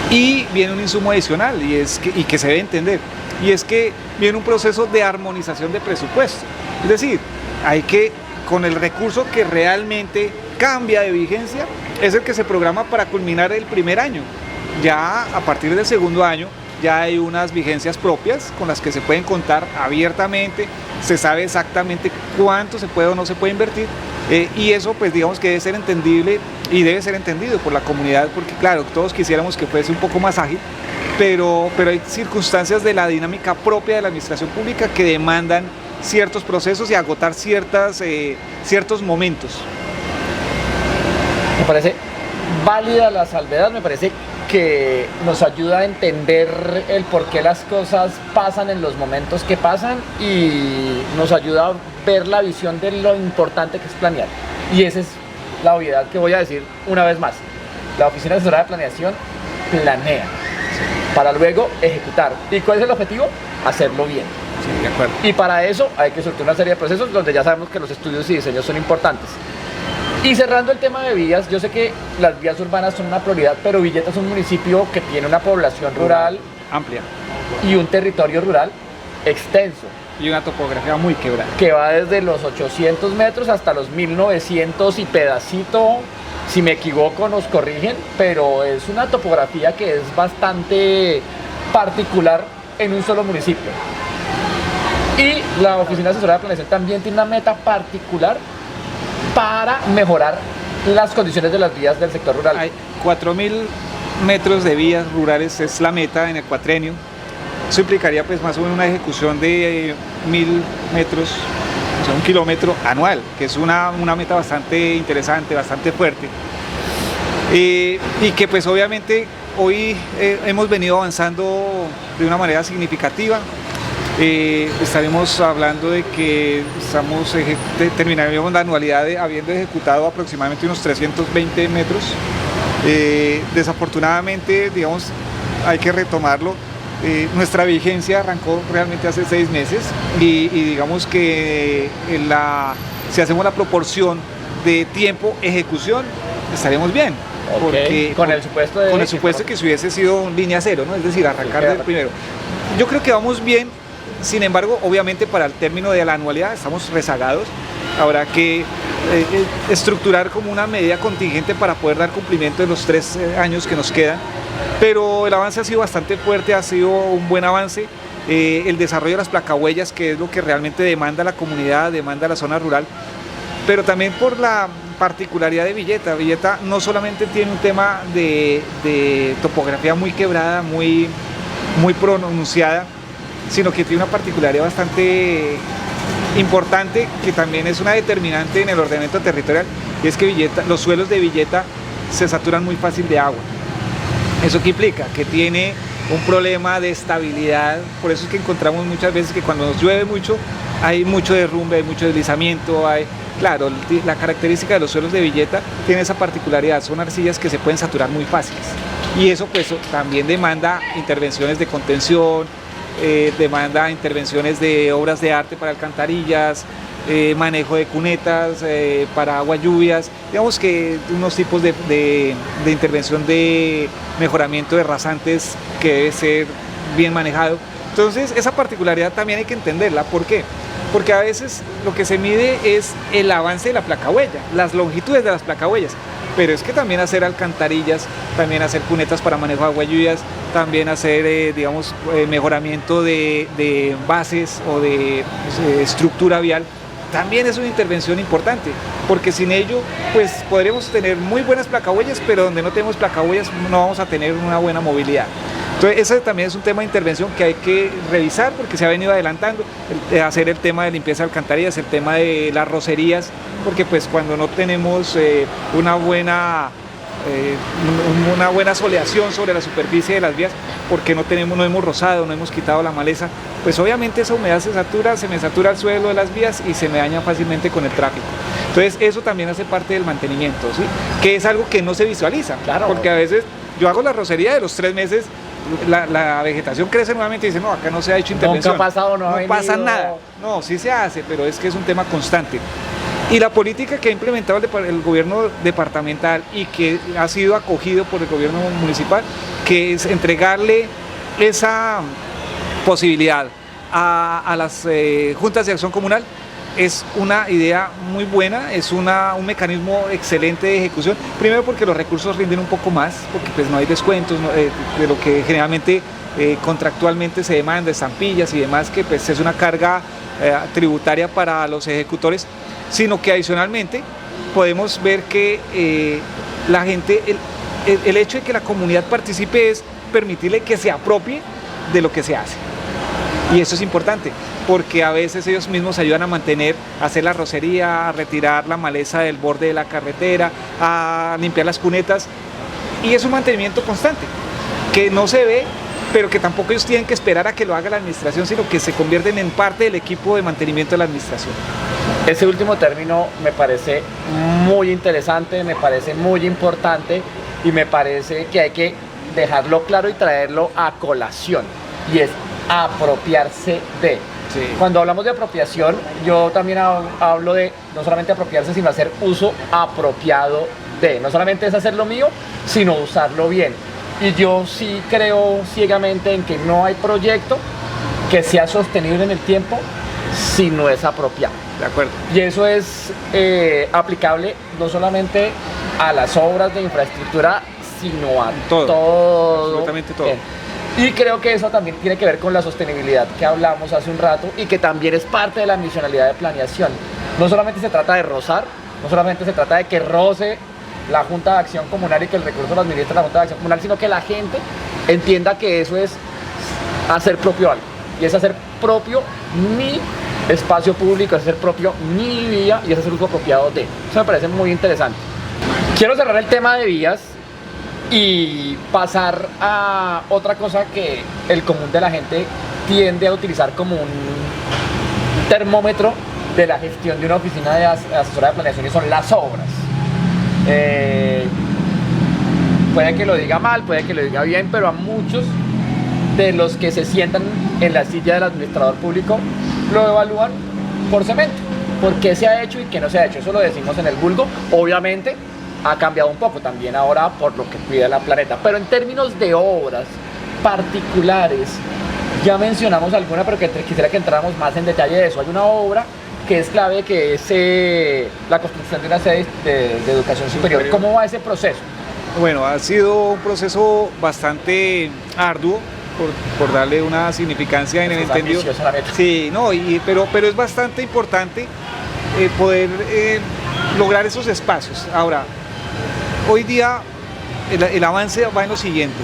Y viene un insumo adicional, y que se debe entender, y es que viene un proceso de armonización de presupuesto. Es decir, hay que, con el recurso que realmente cambia de vigencia, es el que se programa para culminar el primer año. Ya a partir del segundo año, ya hay unas vigencias propias con las que se pueden contar abiertamente, se sabe exactamente cuánto se puede o no se puede invertir, y eso pues digamos que debe ser entendible y debe ser entendido por la comunidad, porque claro, todos quisiéramos que fuese un poco más ágil, pero hay circunstancias de la dinámica propia de la administración pública que demandan ciertos procesos y agotar ciertos momentos. Me parece válida la salvedad, me parece que nos ayuda a entender el por qué las cosas pasan en los momentos que pasan y nos ayuda a ver la visión de lo importante que es planear. Y esa es la obviedad que voy a decir una vez más. La Oficina Asesora de Planeación planea para luego ejecutar. ¿Y cuál es el objetivo? Hacerlo bien. Sí, de acuerdo. Y para eso hay que sortear una serie de procesos donde ya sabemos que los estudios y diseños son importantes. Y cerrando el tema de vías, yo sé que las vías urbanas son una prioridad, pero Villeta es un municipio que tiene una población rural amplia y un territorio rural extenso. Y una topografía muy quebrada. Que va desde los 800 metros hasta los 1900 y pedacito. Si me equivoco nos corrigen, pero es una topografía que es bastante particular en un solo municipio. Y la Oficina Asesora de Planeación también tiene una meta particular para mejorar las condiciones de las vías del sector rural. Hay 4.000 metros de vías rurales, es la meta en el cuatrenio. Eso implicaría pues más o menos una ejecución de 1.000 metros, o sea, 1 kilómetro anual, que es una meta bastante interesante, bastante fuerte. Y que pues obviamente hoy hemos venido avanzando de una manera significativa. Estaremos hablando de que terminaremos la anualidad habiendo ejecutado aproximadamente unos 320 metros. Desafortunadamente, digamos, hay que retomarlo. Nuestra vigencia arrancó realmente hace 6 meses y digamos que si hacemos la proporción de tiempo-ejecución, estaremos bien. Okay. Con el supuesto que si hubiese sido línea cero, ¿no? Es decir, arrancar del primero. Yo creo que vamos bien. Sin embargo, obviamente para el término de la anualidad estamos rezagados. Habrá que estructurar como una medida contingente para poder dar cumplimiento en los 3 años que nos quedan. Pero el avance ha sido bastante fuerte, ha sido un buen avance. El desarrollo de las placahuellas, que es lo que realmente demanda la comunidad, demanda la zona rural, pero también por la particularidad de Villeta. Villeta no solamente tiene un tema de topografía muy quebrada, muy pronunciada, sino que tiene una particularidad bastante importante que también es una determinante en el ordenamiento territorial, y es que los suelos de Villeta se saturan muy fácil de agua. ¿Eso qué implica? Que tiene un problema de estabilidad, por eso es que encontramos muchas veces que cuando nos llueve mucho hay mucho derrumbe, hay mucho deslizamiento, claro, la característica de los suelos de Villeta tiene esa particularidad, son arcillas que se pueden saturar muy fáciles, y eso pues también demanda intervenciones de contención, demanda intervenciones de obras de arte para alcantarillas, manejo de cunetas para agua lluvias, digamos que unos tipos de intervención de mejoramiento de rasantes que debe ser bien manejado. Entonces esa particularidad también hay que entenderla. ¿Por qué? Porque a veces lo que se mide es el avance de la placahuella, las longitudes de las placahuellas, pero es que también hacer alcantarillas, también hacer cunetas para manejo de agua lluvias, también hacer mejoramiento de bases o de estructura vial, también es una intervención importante, porque sin ello pues podremos tener muy buenas placahuellas, pero donde no tenemos placahuellas no vamos a tener una buena movilidad. Entonces ese también es un tema de intervención que hay que revisar, porque se ha venido adelantando, hacer el tema de limpieza de alcantarillas, el tema de las rocerías, porque pues cuando no tenemos una buena una buena soleación sobre la superficie de las vías, porque no hemos rozado, no hemos quitado la maleza, pues obviamente esa humedad se me satura el suelo de las vías y se me daña fácilmente con el tráfico. Entonces eso también hace parte del mantenimiento, ¿sí? Que es algo que no se visualiza, claro, porque a veces yo hago la rocería de los 3 meses, la vegetación crece nuevamente y dice, no, acá no se ha hecho intervención. Nunca ha pasado, no pasa nada. No, sí se hace, pero es que es un tema constante. Y la política que ha implementado el gobierno departamental y que ha sido acogido por el gobierno municipal, que es entregarle esa posibilidad a las juntas de acción comunal, es una idea muy buena, es un mecanismo excelente de ejecución. Primero porque los recursos rinden un poco más, porque pues no hay descuentos de lo que generalmente contractualmente se demanda, estampillas y demás, que pues es una carga tributaria para los ejecutores, sino que adicionalmente podemos ver que la gente, el hecho de que la comunidad participe es permitirle que se apropie de lo que se hace. Y eso es importante, porque a veces ellos mismos ayudan a mantener, a hacer la rocería, a retirar la maleza del borde de la carretera, a limpiar las cunetas, y es un mantenimiento constante, que no se ve, pero que tampoco ellos tienen que esperar a que lo haga la administración, sino que se convierten en parte del equipo de mantenimiento de la administración. Ese último término me parece muy interesante, me parece muy importante y me parece que hay que dejarlo claro y traerlo a colación, y es apropiarse de. Sí. Cuando hablamos de apropiación, yo también hablo de no solamente apropiarse, sino hacer uso apropiado de. No solamente es hacer lo mío, sino usarlo bien. Y yo sí creo ciegamente en que no hay proyecto que sea sostenible en el tiempo si no es apropiado. De acuerdo. Y eso es aplicable no solamente a las obras de infraestructura, sino a todo. Absolutamente todo. Y creo que eso también tiene que ver con la sostenibilidad que hablamos hace un rato y que también es parte de la misionalidad de planeación. No solamente se trata de rozar, no solamente se trata de que roce la Junta de Acción Comunal y que el recurso lo administre la Junta de Acción Comunal, sino que la gente entienda que eso es hacer propio algo. Y es hacer propio mi espacio público, es hacer propio mi vía y es hacer uso apropiado de. Eso me parece muy interesante. Quiero cerrar el tema de vías y pasar a otra cosa que el común de la gente tiende a utilizar como un termómetro de la gestión de una oficina de asesora de planeación, y son las obras. Puede que lo diga mal, puede que lo diga bien, pero a muchos de los que se sientan en la silla del administrador público lo evalúan por cemento, por qué se ha hecho y qué no se ha hecho. Eso lo decimos en el vulgo. Obviamente ha cambiado un poco también ahora por lo que cuida la planeta, pero en términos de obras particulares ya mencionamos alguna, pero que quisiera que entráramos más en detalle de eso. Hay una obra que es clave, que es la construcción de una sede de educación superior. ¿Cómo va ese proceso? Bueno, ha sido un proceso bastante arduo, por darle una significancia en el entendido. Sí, no, pero es bastante importante poder lograr esos espacios. Ahora, hoy día el avance va en lo siguiente.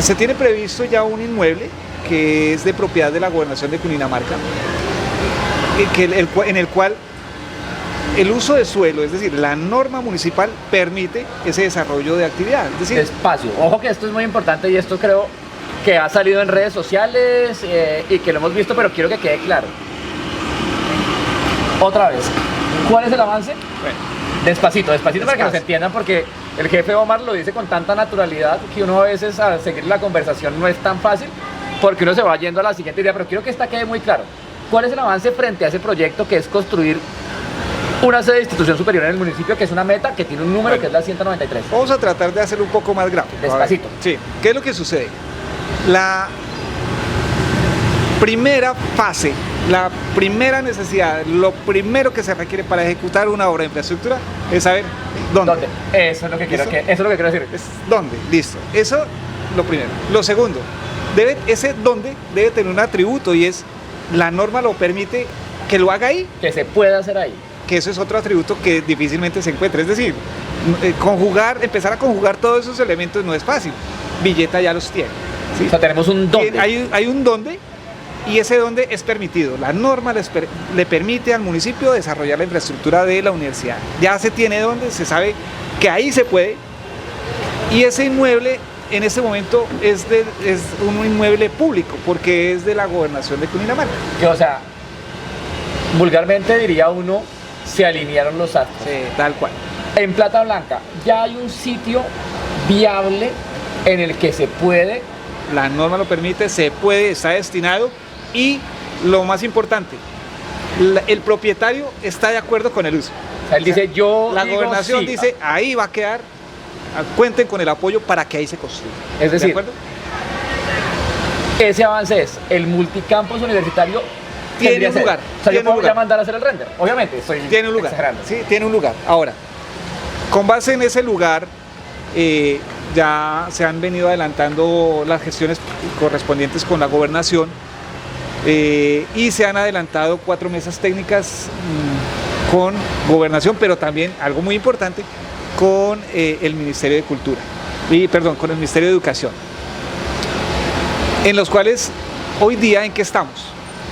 Se tiene previsto ya un inmueble que es de propiedad de la Gobernación de Cundinamarca, en el cual el uso de suelo, es decir, la norma municipal permite ese desarrollo de actividad. Es decir, espacio. Ojo que esto es muy importante y esto creo que ha salido en redes sociales y que lo hemos visto, pero quiero que quede claro. Otra vez, ¿cuál es el avance? Bueno, despacito para que nos entiendan, porque el jefe Omar lo dice con tanta naturalidad que uno a veces al seguir la conversación no es tan fácil, porque uno se va yendo a la siguiente idea, pero quiero que esta quede muy claro. ¿Cuál es el avance frente a ese proyecto que es construir una sede de institución superior en el municipio, que es una meta que tiene un número, bueno, que es la 193? Vamos a tratar de hacerlo un poco más gráfico. Despacito. Sí. ¿Qué es lo que sucede? La primera fase, la primera necesidad, lo primero que se requiere para ejecutar una obra de infraestructura es saber dónde. Eso es lo que quiero, decir. Es dónde, listo. Eso lo primero. Lo segundo, ese dónde debe tener un atributo, y es la norma lo permite que lo haga ahí. Que se pueda hacer ahí. Que eso es otro atributo que difícilmente se encuentra. Es decir, empezar a conjugar todos esos elementos no es fácil. Villeta ya los tiene, ¿sí? O sea, tenemos un dónde. Hay un dónde, y ese dónde es permitido. La norma le permite al municipio desarrollar la infraestructura de la universidad. Ya se tiene dónde, se sabe que ahí se puede, y ese inmueble en este momento es un inmueble público porque es de la gobernación de Cundinamarca. Que, o sea, vulgarmente diría uno, se alinearon los astros. Sí, tal cual. En Plata Blanca ya hay un sitio viable en el que se puede. La norma lo permite, se puede, está destinado, y lo más importante, el propietario está de acuerdo con el uso. O sea, él dice, yo La digo gobernación sí. dice, ahí va a quedar, cuenten con el apoyo para que ahí se construya. Es decir, ¿de acuerdo? Ese avance es, el multicampus universitario Tiene tendría un que ser. lugar, O sea, tiene yo un puedo lugar. ya mandar a hacer el render, obviamente, estoy Tiene un lugar, exagerando. sí, tiene un lugar. Ahora, con base en ese lugar, ya se han venido adelantando las gestiones correspondientes con la gobernación, y se han adelantado 4 mesas técnicas con gobernación, pero también, algo muy importante, con el Ministerio de Cultura, con el Ministerio de Educación, en los cuales hoy día, ¿en qué estamos?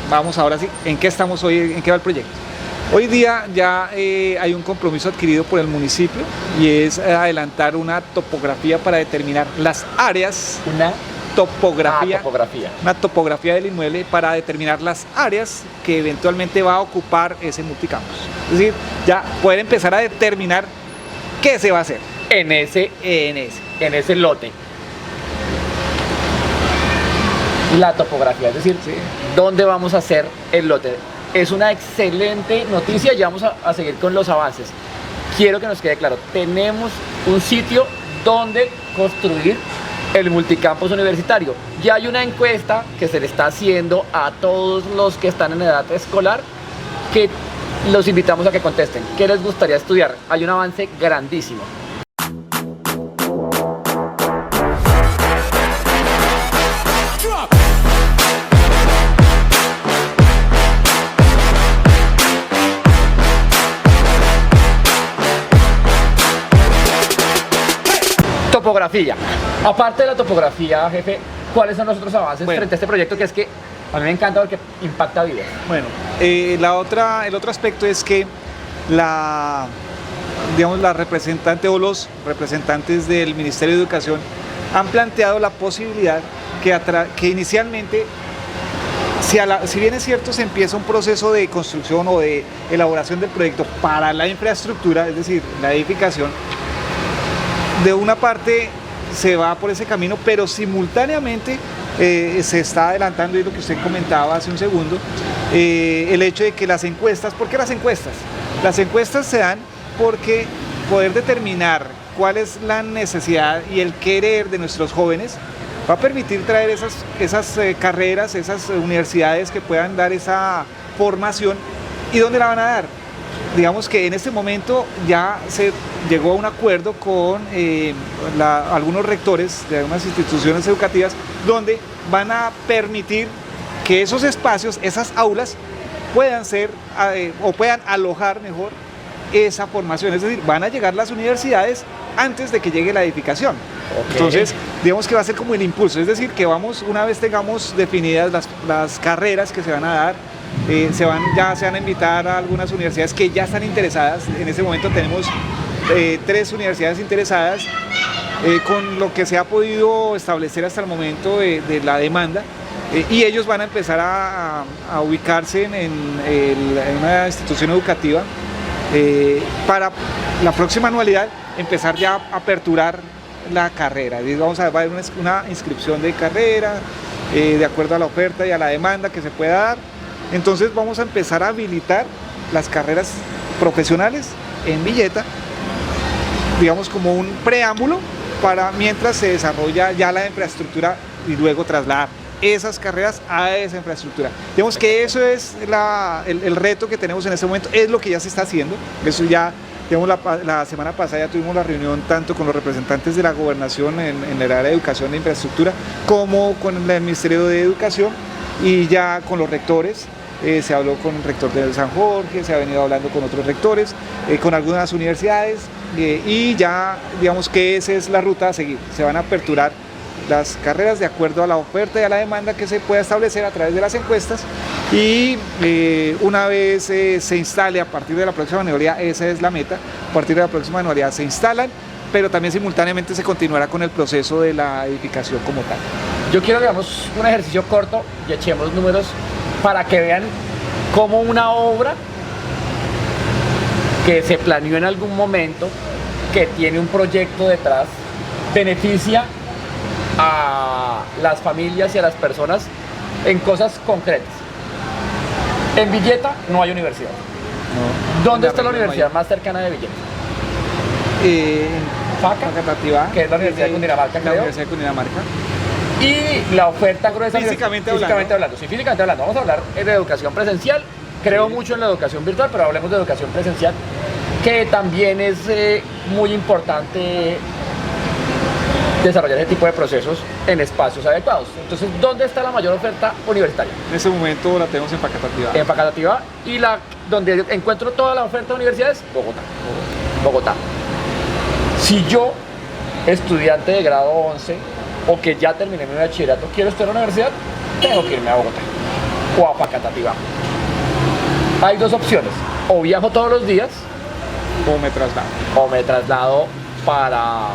Vamos ahora sí, ¿en qué estamos hoy? ¿En qué va el proyecto? Hoy día ya hay un compromiso adquirido por el municipio, y es adelantar una topografía para determinar las áreas, Una topografía del inmueble para determinar las áreas que eventualmente va a ocupar ese multicampus. Es decir, ya poder empezar a determinar qué se va a hacer en ese lote. La topografía, es decir, Sí. dónde vamos a hacer el lote. Es una excelente noticia, ya vamos a seguir con los avances. Quiero que nos quede claro, tenemos un sitio donde construir el multicampus universitario. Ya hay una encuesta que se le está haciendo a todos los que están en edad escolar, que los invitamos a que contesten. ¿Qué les gustaría estudiar? Hay un avance grandísimo. Topografía. Aparte de la topografía, jefe, ¿cuáles son los otros avances frente a este proyecto, que es que a mí me encanta porque impacta vidas? Bueno, el otro aspecto es que la representante o los representantes del Ministerio de Educación han planteado la posibilidad que inicialmente, si bien es cierto, se empieza un proceso de construcción o de elaboración del proyecto para la infraestructura, es decir, la edificación, de una parte se va por ese camino, pero simultáneamente se está adelantando, y lo que usted comentaba hace un segundo, el hecho de que las encuestas, ¿por qué las encuestas? Las encuestas se dan porque poder determinar cuál es la necesidad y el querer de nuestros jóvenes va a permitir traer esas carreras, esas universidades que puedan dar esa formación. ¿Y dónde la van a dar? Digamos que en este momento ya se llegó a un acuerdo con algunos rectores de algunas instituciones educativas, donde van a permitir que esos espacios, esas aulas, puedan ser o puedan alojar mejor esa formación. Es decir, van a llegar las universidades antes de que llegue la edificación. Okay. Entonces, digamos que va a ser como el impulso, es decir, que una vez tengamos definidas las carreras que se van a dar, se van a invitar a algunas universidades que ya están interesadas. En ese momento tenemos 3 universidades interesadas, con lo que se ha podido establecer hasta el momento de la demanda, y ellos van a empezar a ubicarse en una institución educativa, para la próxima anualidad empezar ya a aperturar la carrera. Vamos a ver una inscripción de carrera, de acuerdo a la oferta y a la demanda que se pueda dar. Entonces vamos a empezar a habilitar las carreras profesionales en Villeta, digamos como un preámbulo para mientras se desarrolla ya la infraestructura, y luego trasladar esas carreras a esa infraestructura. Digamos que eso es el reto que tenemos en este momento, es lo que ya se está haciendo. Eso ya, digamos, la semana pasada ya tuvimos la reunión tanto con los representantes de la gobernación en el área de educación e infraestructura, como con el Ministerio de Educación, y ya con los rectores. Se habló con el rector de San Jorge, se ha venido hablando con otros rectores, con algunas universidades, y ya digamos que esa es la ruta a seguir. Se van a aperturar las carreras de acuerdo a la oferta y a la demanda que se pueda establecer a través de las encuestas, y una vez se instale a partir de la próxima anualidad, esa es la meta, a partir de la próxima anualidad se instalan, pero también simultáneamente se continuará con el proceso de la edificación como tal. Yo quiero que hagamos un ejercicio corto y echemos números para que vean cómo una obra que se planeó en algún momento, que tiene un proyecto detrás, beneficia a las familias y a las personas en cosas concretas. En Villeta no hay universidad. No, ¿Dónde está la universidad más cercana de Villeta? Faca, que es la Universidad de Cundinamarca, la creo. Universidad de Cundinamarca. Y la oferta gruesa Físicamente hablando. Sí, físicamente hablando. Vamos a hablar de educación presencial. Creo mucho en la educación virtual, pero hablemos de educación presencial, que también es muy importante desarrollar ese tipo de procesos en espacios adecuados. Entonces, ¿dónde está la mayor oferta universitaria? En ese momento la tenemos en Facatativá. En Facatativá, y donde encuentro toda la oferta de universidades, Bogotá. Si yo, estudiante de grado 11, o que ya terminé mi bachillerato, quiero estudiar en la universidad, tengo que irme a Bogotá o a Facatativá. Hay dos opciones: o viajo todos los días, o me me traslado para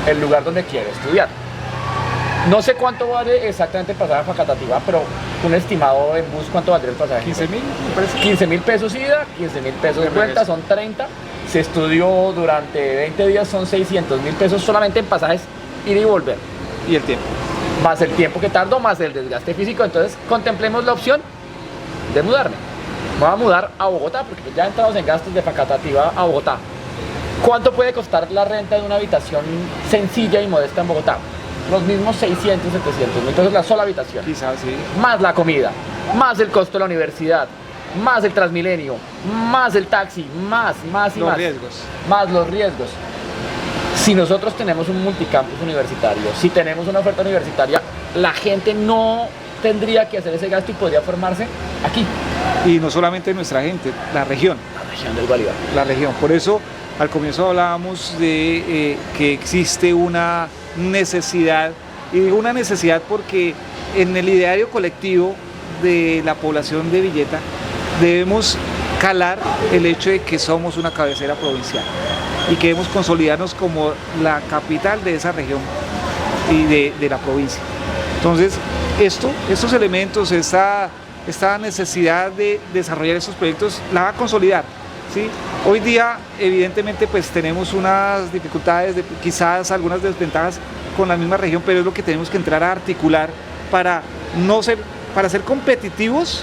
el lugar donde quiero estudiar. No sé cuánto vale exactamente el pasaje a Facatativá, pero un estimado en bus, ¿cuánto valdría el pasaje? 15.000, me parece. 15.000 pesos ida, 15.000 pesos de vuelta, son 30. Se estudió durante 20 días, son 600.000 pesos solamente en pasajes ir y volver. Y el tiempo. Más el tiempo que tardo, más el desgaste físico. Entonces contemplemos la opción de mudarme. Me voy a mudar a Bogotá, porque ya entramos en gastos de Facatativá a Bogotá. ¿Cuánto puede costar la renta de una habitación sencilla y modesta en Bogotá? Los mismos 600, 700.000 pesos la sola habitación. Quizás sí. Más la comida, más el costo de la universidad, más el Transmilenio, más el taxi, más Los riesgos. Más los riesgos. Si nosotros tenemos un multicampus universitario, si tenemos una oferta universitaria, la gente no tendría que hacer ese gasto y podría formarse aquí. Y no solamente nuestra gente, la región. La región del Bolívar. La región. Por eso, al comienzo hablábamos de que existe una necesidad, y digo una necesidad porque en el ideario colectivo de la población de Villeta debemos calar el hecho de que somos una cabecera provincial y que debemos consolidarnos como la capital de esa región y de la provincia. Entonces, estos elementos, esta necesidad de desarrollar estos proyectos la va a consolidar, ¿sí? Hoy día, evidentemente, pues tenemos unas dificultades, quizás algunas desventajas con la misma región, pero es lo que tenemos que entrar a articular para ser competitivos,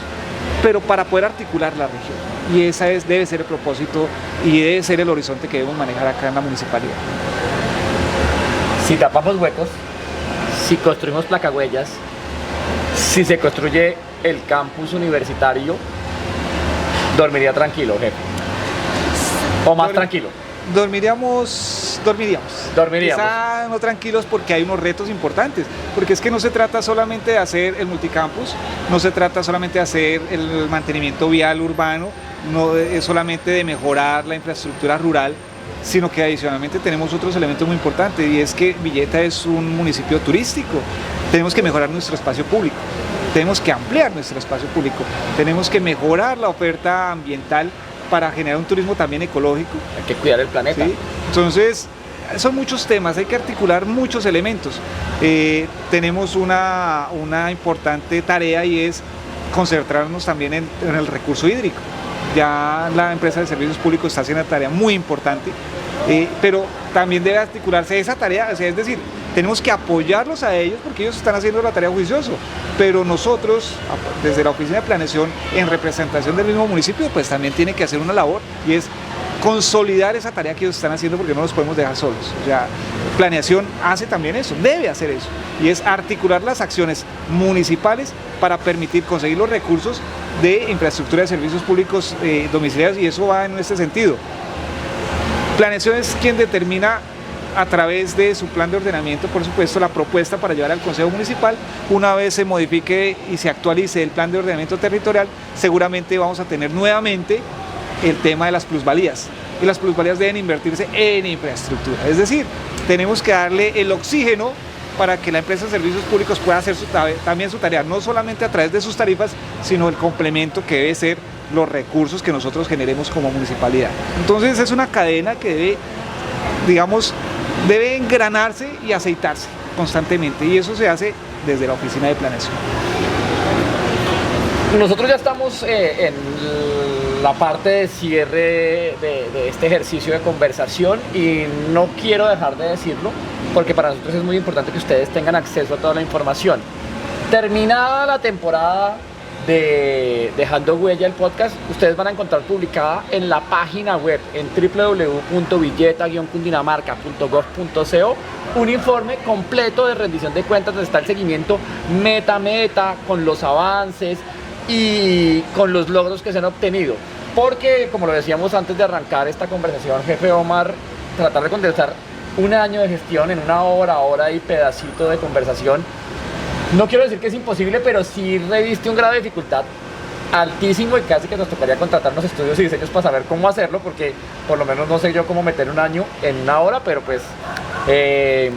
pero para poder articular la región. Y debe ser el propósito y debe ser el horizonte que debemos manejar acá en la municipalidad. Si tapamos huecos, si construimos placahuellas, si se construye el campus universitario, dormiría tranquilo, jefe. O más tranquilo. Dormiríamos. Quizá no tranquilos porque hay unos retos importantes, porque es que no se trata solamente de hacer el multicampus, no se trata solamente de hacer el mantenimiento vial urbano, no es solamente de mejorar la infraestructura rural, sino que adicionalmente tenemos otros elementos muy importantes, y es que Villeta es un municipio turístico. Tenemos que mejorar nuestro espacio público, tenemos que ampliar nuestro espacio público, tenemos que mejorar la oferta ambiental para generar un turismo también ecológico. Hay que cuidar el planeta. ¿Sí? Entonces, son muchos temas, hay que articular muchos elementos. Tenemos una importante tarea, y es concentrarnos también en el recurso hídrico. Ya la empresa de servicios públicos está haciendo una tarea muy importante, pero también debe articularse esa tarea, o sea, es decir, tenemos que apoyarlos a ellos porque ellos están haciendo la tarea juicioso, pero nosotros, desde la Oficina de Planeación, en representación del mismo municipio, pues también tiene que hacer una labor, y es consolidar esa tarea que ellos están haciendo, porque no los podemos dejar solos. O sea, Planeación hace también eso, debe hacer eso, y es articular las acciones municipales para permitir conseguir los recursos de infraestructura de servicios públicos domiciliarios, y eso va en este sentido. Planeación es quien determina, a través de su plan de ordenamiento, por supuesto, la propuesta para llevar al Consejo Municipal. Una vez se modifique y se actualice el plan de ordenamiento territorial, seguramente vamos a tener nuevamente el tema de las plusvalías, y las plusvalías deben invertirse en infraestructura, es decir, tenemos que darle el oxígeno para que la empresa de servicios públicos pueda hacer también su tarea, no solamente a través de sus tarifas, sino el complemento que debe ser los recursos que nosotros generemos como municipalidad. Entonces es una cadena que debe engranarse y aceitarse constantemente, y eso se hace desde la oficina de planeación. Nosotros ya estamos en la parte de cierre de este ejercicio de conversación y no quiero dejar de decirlo porque para nosotros es muy importante que ustedes tengan acceso a toda la información. Terminada la temporada de Dejando Huella, el podcast, ustedes van a encontrar publicada en la página web en www.villeta-cundinamarca.gov.co un informe completo de rendición de cuentas donde está el seguimiento meta con los avances y con los logros que se han obtenido. Porque, como lo decíamos antes de arrancar esta conversación, jefe Omar, tratar de condensar un año de gestión en una hora y pedacito de conversación, no quiero decir que es imposible, pero sí reviste un grado de dificultad altísimo y casi que nos tocaría contratar unos estudios y diseños para saber cómo hacerlo, porque por lo menos no sé yo cómo meter un año en una hora, pero pues de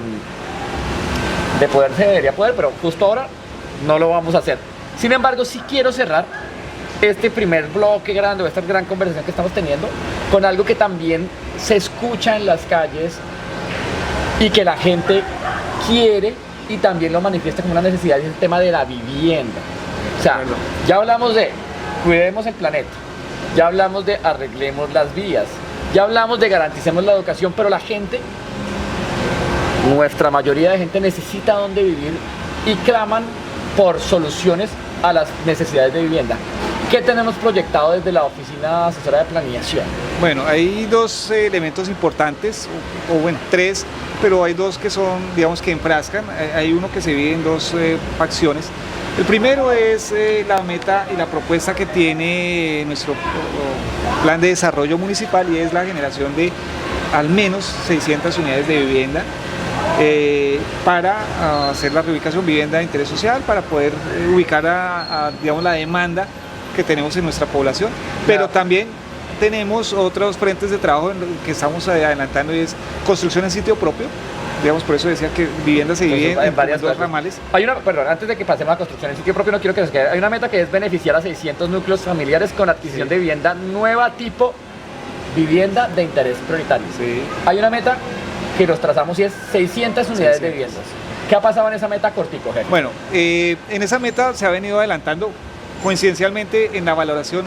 poder se debería poder, pero justo ahora no lo vamos a hacer. Sin embargo, sí quiero cerrar este primer bloque grande, esta gran conversación que estamos teniendo, con algo que también se escucha en las calles y que la gente quiere y también lo manifiesta como una necesidad, es el tema de la vivienda. O sea, ya hablamos de cuidemos el planeta, ya hablamos de arreglemos las vías, ya hablamos de garanticemos la educación, pero la gente, nuestra mayoría de gente necesita dónde vivir y claman por soluciones a las necesidades de vivienda. ¿Qué tenemos proyectado desde la Oficina Asesora de Planeación? Bueno, hay dos elementos importantes, o bueno, tres, pero hay dos que son, digamos, que enfrascan. Hay uno que se divide en dos facciones. El primero es la meta y la propuesta que tiene nuestro plan de desarrollo municipal, y es la generación de al menos 600 unidades de vivienda para hacer la reubicación vivienda de interés social, para poder ubicar digamos, la demanda que tenemos en nuestra población, pero también tenemos otros frentes de trabajo que estamos adelantando, y es construcción en sitio propio. Digamos, por eso decía que vivienda se divide en varias dos ramales. Perdón, antes de que pasemos a construcción en sitio propio, no quiero que se quede. Hay una meta que es beneficiar a 600 núcleos familiares con adquisición de vivienda nueva tipo vivienda de interés prioritario. Sí. Hay una meta que nos trazamos y es 600 unidades de viviendas. ¿Qué ha pasado en esa meta, cortico, jefe? Bueno, en esa meta se ha venido adelantando coincidencialmente en la valoración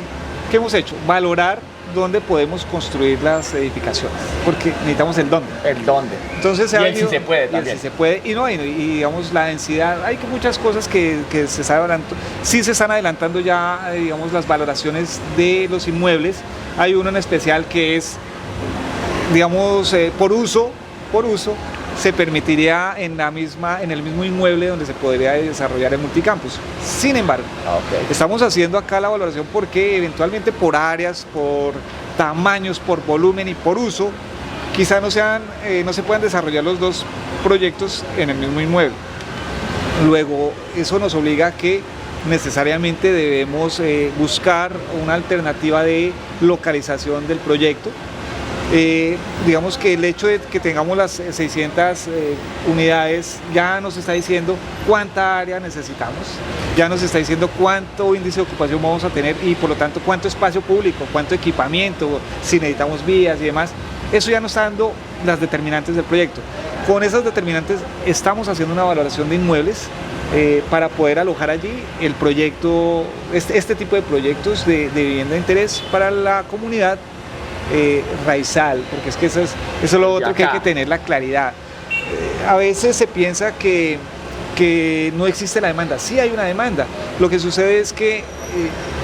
que hemos hecho, valorar dónde podemos construir las edificaciones, porque necesitamos el dónde. El dónde. Entonces se ha venido, si se puede también. Y si se puede, y digamos la densidad, hay muchas cosas que se están adelantando, sí se están adelantando ya, digamos, las valoraciones de los inmuebles. Hay uno en especial que es, digamos, por uso, se permitiría en el mismo inmueble donde se podría desarrollar el multicampus. Sin embargo, estamos haciendo acá la valoración porque eventualmente por áreas, por tamaños, por volumen y por uso, quizá no se puedan desarrollar los dos proyectos en el mismo inmueble. Luego, eso nos obliga a que necesariamente debemos buscar una alternativa de localización del proyecto. Digamos que el hecho de que tengamos las 600 unidades ya nos está diciendo cuánta área necesitamos, ya nos está diciendo cuánto índice de ocupación vamos a tener y por lo tanto cuánto espacio público, cuánto equipamiento, si necesitamos vías y demás. Eso ya nos está dando las determinantes del proyecto. Con esas determinantes estamos haciendo una valoración de inmuebles para poder alojar allí el proyecto, este tipo de proyectos de vivienda de interés para la comunidad raizal, porque es que eso es lo otro que hay que tener la claridad. A veces se piensa que no existe la demanda. Sí hay una demanda. Lo que sucede es que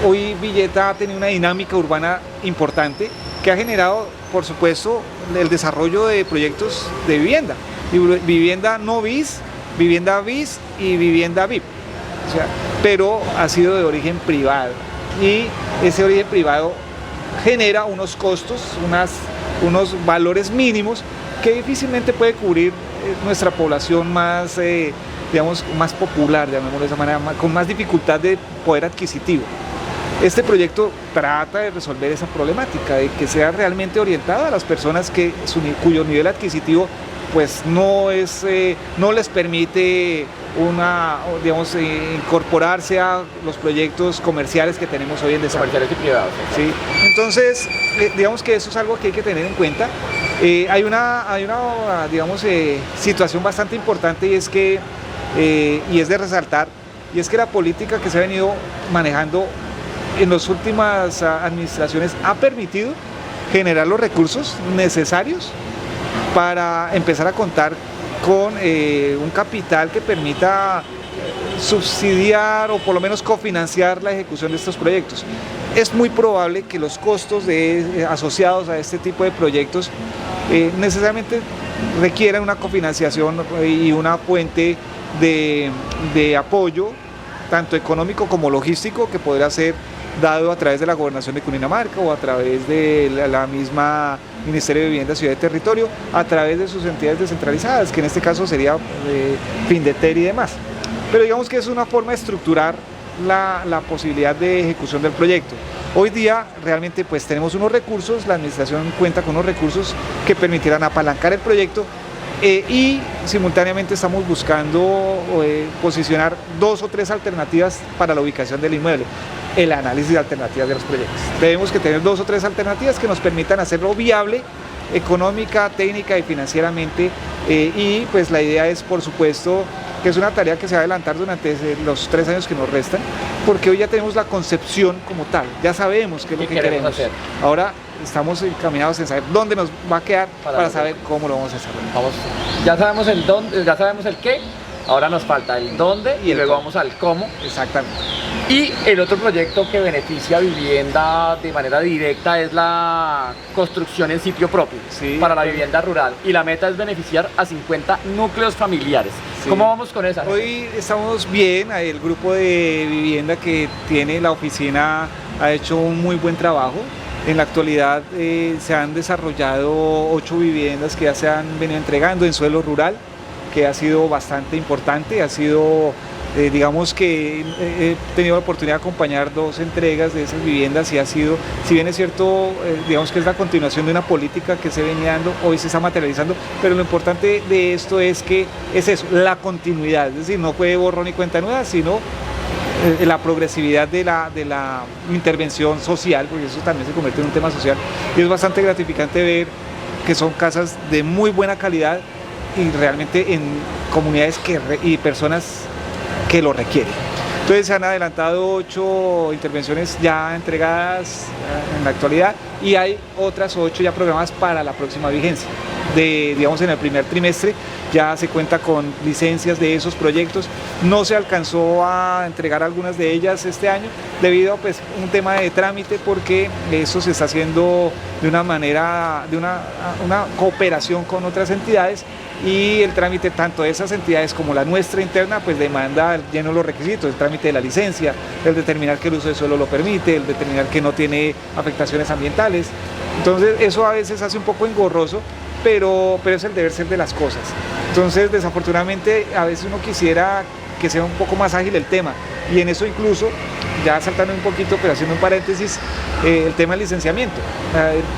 hoy Villeta ha tenido una dinámica urbana importante que ha generado, por supuesto, el desarrollo de proyectos de vivienda no bis, vivienda bis y vivienda VIP. O sea, pero ha sido de origen privado, y ese origen privado genera unos costos, unos valores mínimos que difícilmente puede cubrir nuestra población más, digamos, más popular, llamémoslo de esa manera, con más dificultad de poder adquisitivo. Este proyecto trata de resolver esa problemática, de que sea realmente orientada a las personas cuyo nivel adquisitivo pues no les permite incorporarse a los proyectos comerciales que tenemos hoy en desarrollo. Comerciales y privados. ¿Sí? Entonces, digamos que eso es algo que hay que tener en cuenta. Hay una situación bastante importante y es de resaltar, y es que la política que se ha venido manejando en las últimas administraciones ha permitido generar los recursos necesarios para empezar a contar con un capital que permita subsidiar o por lo menos cofinanciar la ejecución de estos proyectos. Es muy probable que los costos asociados a este tipo de proyectos necesariamente requieran una cofinanciación y una fuente de apoyo, tanto económico como logístico, que podrá ser dado a través de la Gobernación de Cundinamarca o a través de la misma Ministerio de Vivienda, Ciudad y Territorio, a través de sus entidades descentralizadas, que en este caso sería Findeter y demás. Pero digamos que es una forma de estructurar la posibilidad de ejecución del proyecto. Hoy día realmente pues tenemos unos recursos, la administración cuenta con unos recursos que permitirán apalancar el proyecto y simultáneamente estamos buscando posicionar 2 o 3 alternativas para la ubicación del inmueble, el análisis de alternativas de los proyectos. Debemos que tener 2 o 3 alternativas que nos permitan hacerlo viable económica, técnica y financieramente, y pues la idea es, por supuesto, que es una tarea que se va a adelantar durante los 3 años que nos restan, porque hoy ya tenemos la concepción como tal, ya sabemos qué es lo que queremos hacer. Ahora estamos encaminados en saber dónde nos va a quedar para saber cómo lo vamos a hacer. Ya sabemos el dónde, ya sabemos el qué, ahora nos falta el dónde y luego vamos al cómo. Exactamente. Y el otro proyecto que beneficia vivienda de manera directa es la construcción en sitio propio, sí, para la vivienda rural. Y la meta es beneficiar a 50 núcleos familiares. Sí. ¿Cómo vamos con esa? Hoy estamos bien, el grupo de vivienda que tiene la oficina ha hecho un muy buen trabajo. En la actualidad se han desarrollado 8 viviendas que ya se han venido entregando en suelo rural, que ha sido bastante importante, ha sido... digamos que he tenido la oportunidad de acompañar 2 entregas de esas viviendas y ha sido, si bien es cierto, digamos que es la continuación de una política que se venía dando, hoy se está materializando, pero lo importante de esto es que es eso, la continuidad, es decir, no fue borrón y cuenta nueva, sino la progresividad de la intervención social, porque eso también se convierte en un tema social, y es bastante gratificante ver que son casas de muy buena calidad y realmente en comunidades y personas que lo requiere. Entonces se han adelantado 8 intervenciones ya entregadas en la actualidad y hay otras 8 ya programadas para la próxima vigencia. Digamos en el primer trimestre ya se cuenta con licencias de esos proyectos. No se alcanzó a entregar algunas de ellas este año debido a pues, un tema de trámite, porque eso se está haciendo de una manera, una cooperación con otras entidades, y el trámite tanto de esas entidades como la nuestra interna pues demanda lleno los requisitos, el trámite de la licencia, el determinar que el uso de suelo lo permite, el determinar que no tiene afectaciones ambientales. Entonces eso a veces hace un poco engorroso, pero es el deber ser de las cosas. Entonces desafortunadamente a veces uno quisiera que sea un poco más ágil el tema, y en eso incluso, ya saltando un poquito pero haciendo un paréntesis, el tema del licenciamiento.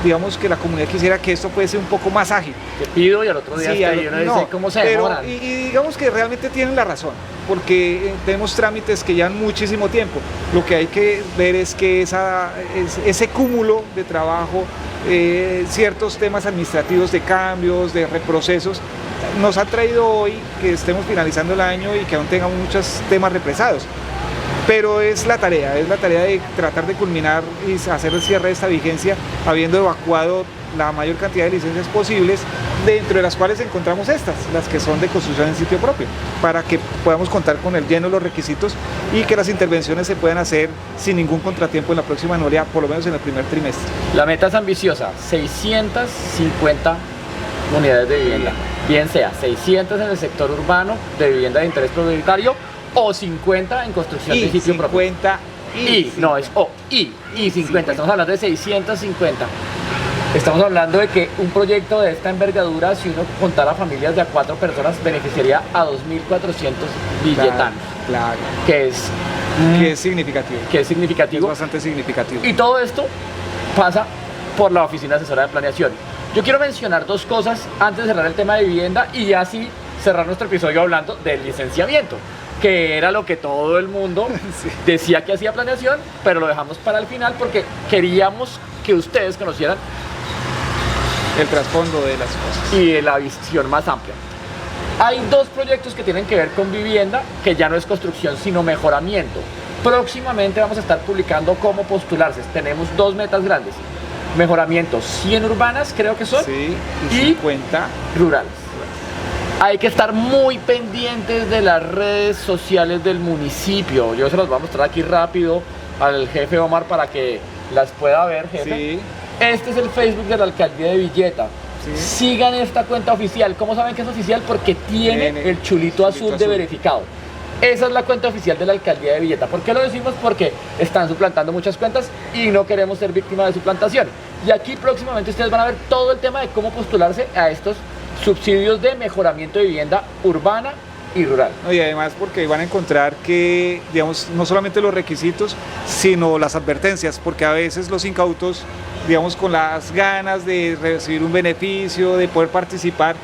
Digamos que la comunidad quisiera que esto fuese un poco más ágil. Te pido y al otro día sí, uno dice cómo se demoran. Y digamos que realmente tienen la razón, porque tenemos trámites que llevan muchísimo tiempo. Lo que hay que ver es que ese cúmulo de trabajo, ciertos temas administrativos de cambios, de reprocesos, nos ha traído hoy que estemos finalizando el año y que aún tengamos muchos temas represados. Pero es la tarea de tratar de culminar y hacer el cierre de esta vigencia, habiendo evacuado la mayor cantidad de licencias posibles, dentro de las cuales encontramos las que son de construcción en sitio propio, para que podamos contar con el lleno de los requisitos y que las intervenciones se puedan hacer sin ningún contratiempo en la próxima anualidad, por lo menos en el primer trimestre. La meta es ambiciosa, 650 unidades de vivienda, bien sea 600 en el sector urbano de vivienda de interés prioritario o 50 en construcción de sitio propio. 50 no, es y 50, estamos hablando de 650. Estamos hablando de que un proyecto de esta envergadura, si uno contara familias de a 4 personas, beneficiaría a 2.400 villetanos. Claro. Que es significativo. Es bastante significativo. Y todo esto pasa por la Oficina Asesora de Planeación. Yo quiero mencionar dos cosas antes de cerrar el tema de vivienda y así cerrar nuestro episodio hablando del licenciamiento, que era lo que todo el mundo decía que hacía planeación, pero lo dejamos para el final porque queríamos que ustedes conocieran el trasfondo de las cosas y la visión más amplia. Hay dos proyectos que tienen que ver con vivienda, que ya no es construcción sino mejoramiento. Próximamente vamos a estar publicando cómo postularse. Tenemos dos metas grandes: mejoramiento 100 urbanas, creo que son, sí, y 50 rurales. Hay que estar muy pendientes de las redes sociales del municipio. Yo se las voy a mostrar aquí rápido al jefe Omar para que las pueda ver, jefe. Sí. Este es el Facebook de la alcaldía de Villeta. Sí. Sigan esta cuenta oficial. ¿Cómo saben que es oficial? Porque tiene el chulito azul de verificado. Esa es la cuenta oficial de la alcaldía de Villeta. ¿Por qué lo decimos? Porque están suplantando muchas cuentas y no queremos ser víctimas de suplantación. Y aquí próximamente ustedes van a ver todo el tema de cómo postularse a estos subsidios de mejoramiento de vivienda urbana y rural. Y además porque van a encontrar que, digamos, no solamente los requisitos, sino las advertencias, porque a veces los incautos, digamos, con las ganas de recibir un beneficio, de poder participar,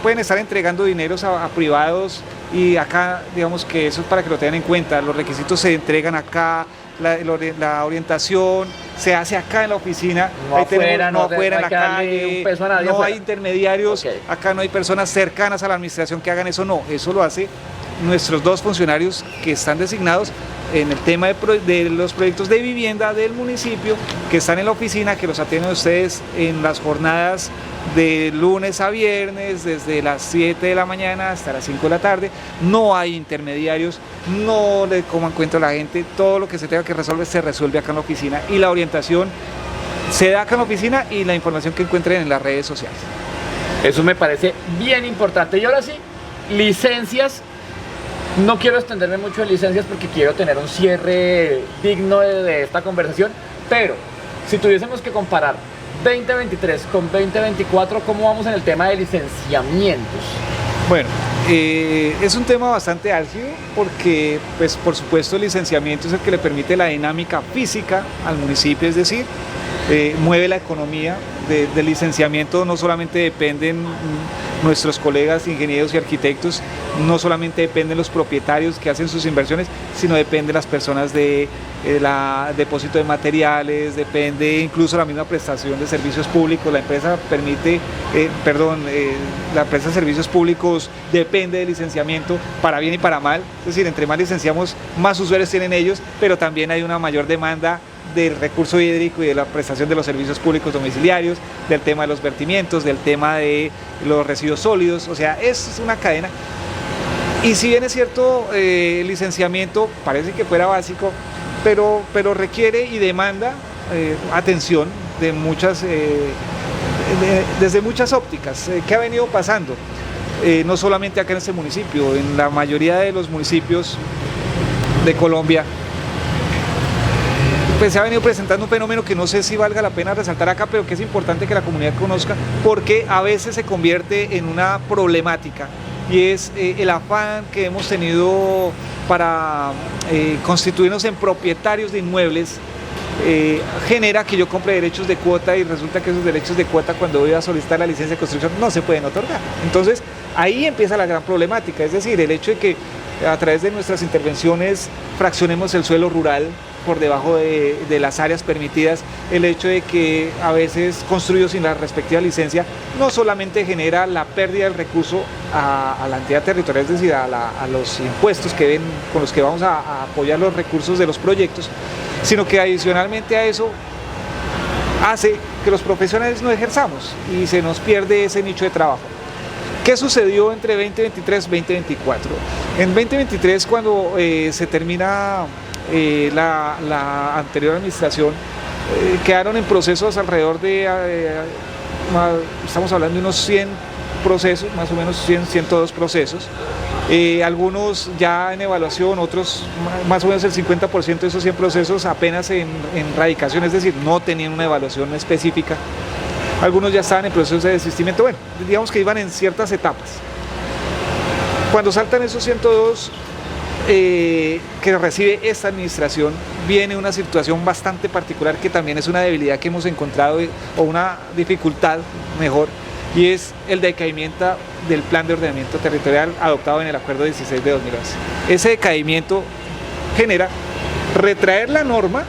pueden estar entregando dineros a privados, y acá, digamos que eso es para que lo tengan en cuenta. Los requisitos se entregan acá, la orientación se hace acá en la oficina, no afuera, no afuera en la calle, un peso a nadie no afuera. Hay intermediarios, acá no hay personas cercanas a la administración que hagan eso, no, eso lo hace nuestros dos funcionarios que están designados en el tema de los proyectos de vivienda del municipio, que están en la oficina, que los atienden ustedes en las jornadas de lunes a viernes, desde las 7 de la mañana hasta las 5 de la tarde. No hay intermediarios, no le coman cuento a la gente, todo lo que se tenga que resolver se resuelve acá en la oficina, y la orientación se da acá en la oficina y la información que encuentren en las redes sociales. Eso me parece bien importante. Y ahora sí, licencias. No quiero extenderme mucho en licencias porque quiero tener un cierre digno de esta conversación, pero si tuviésemos que comparar 2023 con 2024, ¿cómo vamos en el tema de licenciamientos? Bueno, es un tema bastante álgido porque, pues, por supuesto, el licenciamiento es el que le permite la dinámica física al municipio, es decir, mueve la economía. Del licenciamiento no solamente dependen nuestros colegas ingenieros y arquitectos, no solamente dependen los propietarios que hacen sus inversiones, sino dependen las personas de depósito de materiales, depende incluso la misma prestación de servicios públicos. La empresa la empresa de servicios públicos depende del licenciamiento para bien y para mal, es decir, entre más licenciamos, más usuarios tienen ellos, pero también hay una mayor demanda del recurso hídrico y de la prestación de los servicios públicos domiciliarios, del tema de los vertimientos, del tema de los residuos sólidos, o sea, es una cadena. Y si bien es cierto, el licenciamiento parece que fuera básico, pero requiere y demanda atención de desde muchas ópticas. ¿Qué ha venido pasando? No solamente acá en este municipio, en la mayoría de los municipios de Colombia, pues se ha venido presentando un fenómeno que no sé si valga la pena resaltar acá, pero que es importante que la comunidad conozca, porque a veces se convierte en una problemática, y es el afán que hemos tenido para constituirnos en propietarios de inmuebles. Genera que yo compre derechos de cuota y resulta que esos derechos de cuota, cuando voy a solicitar la licencia de construcción, no se pueden otorgar. Entonces ahí empieza la gran problemática, es decir, el hecho de que a través de nuestras intervenciones fraccionemos el suelo rural por debajo de las áreas permitidas, el hecho de que a veces construido sin la respectiva licencia no solamente genera la pérdida del recurso a la entidad territorial, es decir, a los impuestos con los que vamos a apoyar los recursos de los proyectos, sino que adicionalmente a eso hace que los profesionales no ejerzamos y se nos pierde ese nicho de trabajo. ¿Qué sucedió entre 2023 y 2024? En 2023, cuando se termina la anterior administración, quedaron en procesos alrededor de, estamos hablando de unos 100 procesos, más o menos 102 procesos, algunos ya en evaluación, otros más o menos el 50% de esos 100 procesos apenas en radicación, es decir, no tenían una evaluación específica. Algunos ya estaban en procesos de desistimiento, bueno, digamos que iban en ciertas etapas. Cuando saltan esos 102, que recibe esta administración viene una situación bastante particular que también es una debilidad que hemos encontrado o una dificultad mejor, y es el decaimiento del plan de ordenamiento territorial adoptado en el acuerdo 16 de 2011. Ese decaimiento genera retraer la norma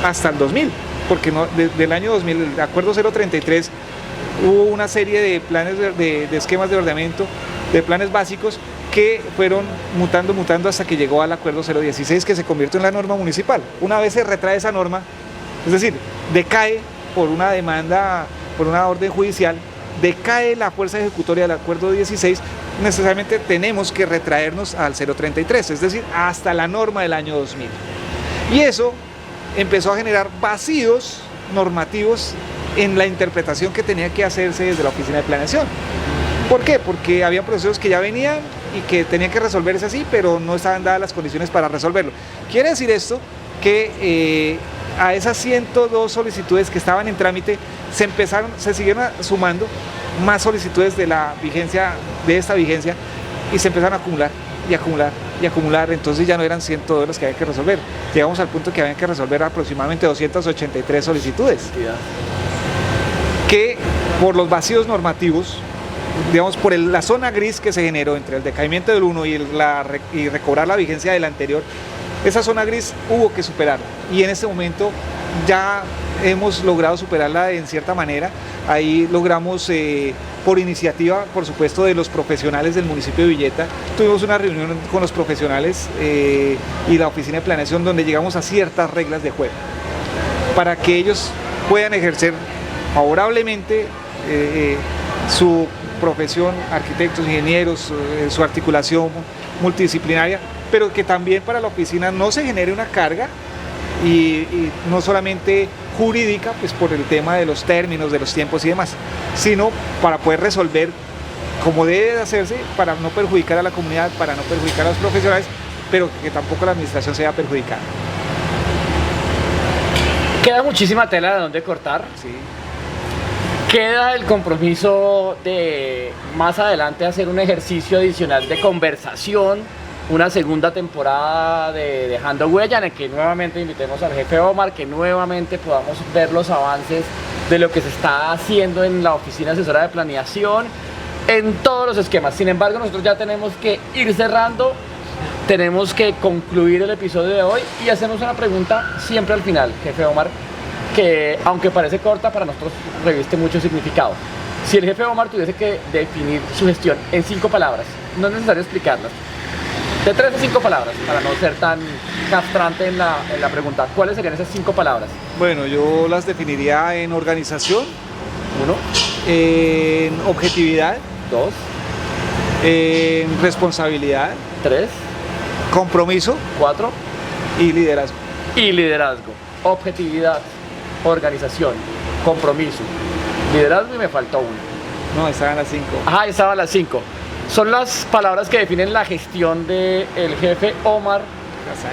hasta el 2000, porque desde el año 2000, el acuerdo 033, hubo una serie de planes de esquemas de ordenamiento, de planes básicos que fueron mutando hasta que llegó al acuerdo 016, que se convirtió en la norma municipal. Una vez se retrae esa norma, es decir, decae por una demanda, por una orden judicial, decae la fuerza ejecutoria del acuerdo 16, necesariamente tenemos que retraernos al 033, es decir, hasta la norma del año 2000. Y eso empezó a generar vacíos normativos en la interpretación que tenía que hacerse desde la Oficina de Planeación. ¿Por qué? Porque había procesos que ya venían y que tenían que resolverse así, pero no estaban dadas las condiciones para resolverlo. Quiere decir esto que a esas 102 solicitudes que estaban en trámite se siguieron sumando más solicitudes de esta vigencia, y se empezaron a acumular y acumular y acumular. Entonces ya no eran 102 las que había que resolver, llegamos al punto que habían que resolver aproximadamente 283 solicitudes, que por los vacíos normativos, digamos, por la zona gris que se generó entre el decaimiento del 1 y recobrar la vigencia del anterior, esa zona gris hubo que superarla, y en este momento ya hemos logrado superarla en cierta manera. Ahí logramos, por iniciativa, por supuesto, de los profesionales del municipio de Villeta, tuvimos una reunión con los profesionales y la Oficina de Planeación, donde llegamos a ciertas reglas de juego para que ellos puedan ejercer favorablemente su profesión, arquitectos, ingenieros, su articulación multidisciplinaria, pero que también para la oficina no se genere una carga, y no solamente jurídica, pues por el tema de los términos, de los tiempos y demás, sino para poder resolver como debe de hacerse, para no perjudicar a la comunidad, para no perjudicar a los profesionales, pero que tampoco la administración sea perjudicada. Queda muchísima tela de dónde cortar. Sí. Queda el compromiso de más adelante hacer un ejercicio adicional de conversación, una segunda temporada de Dejando Huella, en el que nuevamente invitemos al jefe Omar, que nuevamente podamos ver los avances de lo que se está haciendo en la Oficina Asesora de Planeación, en todos los esquemas. Sin embargo, nosotros ya tenemos que ir cerrando, tenemos que concluir el episodio de hoy y hacemos una pregunta siempre al final, jefe Omar, que aunque parece corta, para nosotros reviste mucho significado. Si el jefe Omar tuviese que definir su gestión en 5 palabras, no es necesario explicarlas, de 3 a 5 palabras, para no ser tan castrante en la pregunta, ¿cuáles serían esas 5 palabras? Bueno, yo las definiría en organización, 1, en objetividad, 2, en responsabilidad, 3, compromiso 4 y liderazgo. y liderazgo. Objetividad, organización, compromiso, liderazgo, y me faltó uno. No, estaban las 5. Ajá, estaban las 5. Son las palabras que definen la gestión del jefe Omar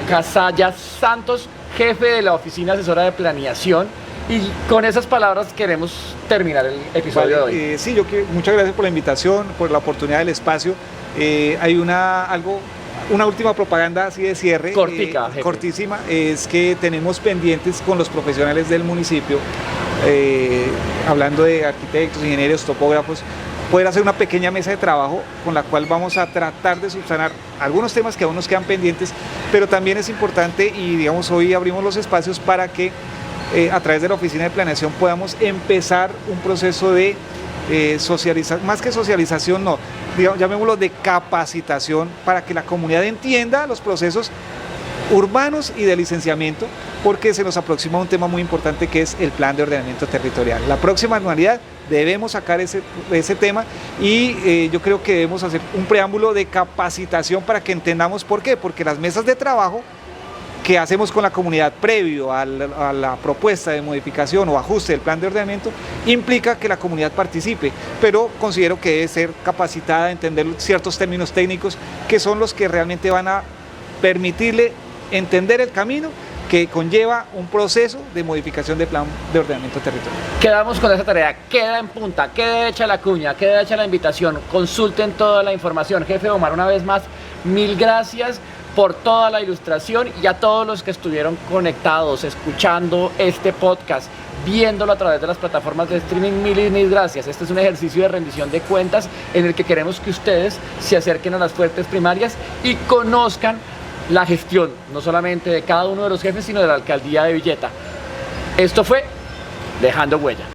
Casalla Santos, jefe de la Oficina Asesora de Planeación. Y con esas palabras queremos terminar el episodio de hoy. Sí, muchas gracias por la invitación, por la oportunidad del espacio. Hay una última propaganda así de cierre, Cortica, cortísima, es que tenemos pendientes con los profesionales del municipio, hablando de arquitectos, ingenieros, topógrafos, poder hacer una pequeña mesa de trabajo con la cual vamos a tratar de subsanar algunos temas que aún nos quedan pendientes, pero también es importante, y digamos hoy abrimos los espacios para que a través de la Oficina de Planeación podamos empezar un proceso de socialización, más que socialización, no, digamos, llamémoslo de capacitación, para que la comunidad entienda los procesos urbanos y de licenciamiento, porque se nos aproxima un tema muy importante, que es el plan de ordenamiento territorial. La próxima anualidad debemos sacar ese tema, y yo creo que debemos hacer un preámbulo de capacitación para que entendamos por qué, porque las mesas de trabajo que hacemos con la comunidad previo a la propuesta de modificación o ajuste del plan de ordenamiento implica que la comunidad participe, pero considero que debe ser capacitada a entender ciertos términos técnicos que son los que realmente van a permitirle entender el camino que conlleva un proceso de modificación del plan de ordenamiento territorial. Quedamos con esa tarea, queda en punta, queda hecha la cuña, queda hecha la invitación, consulten toda la información. Jefe Omar, una vez más, mil gracias por toda la ilustración y a todos los que estuvieron conectados, escuchando este podcast, viéndolo a través de las plataformas de streaming. Mil y mil gracias. Este es un ejercicio de rendición de cuentas en el que queremos que ustedes se acerquen a las fuentes primarias y conozcan la gestión, no solamente de cada uno de los jefes, sino de la alcaldía de Villeta. Esto fue Dejando Huella.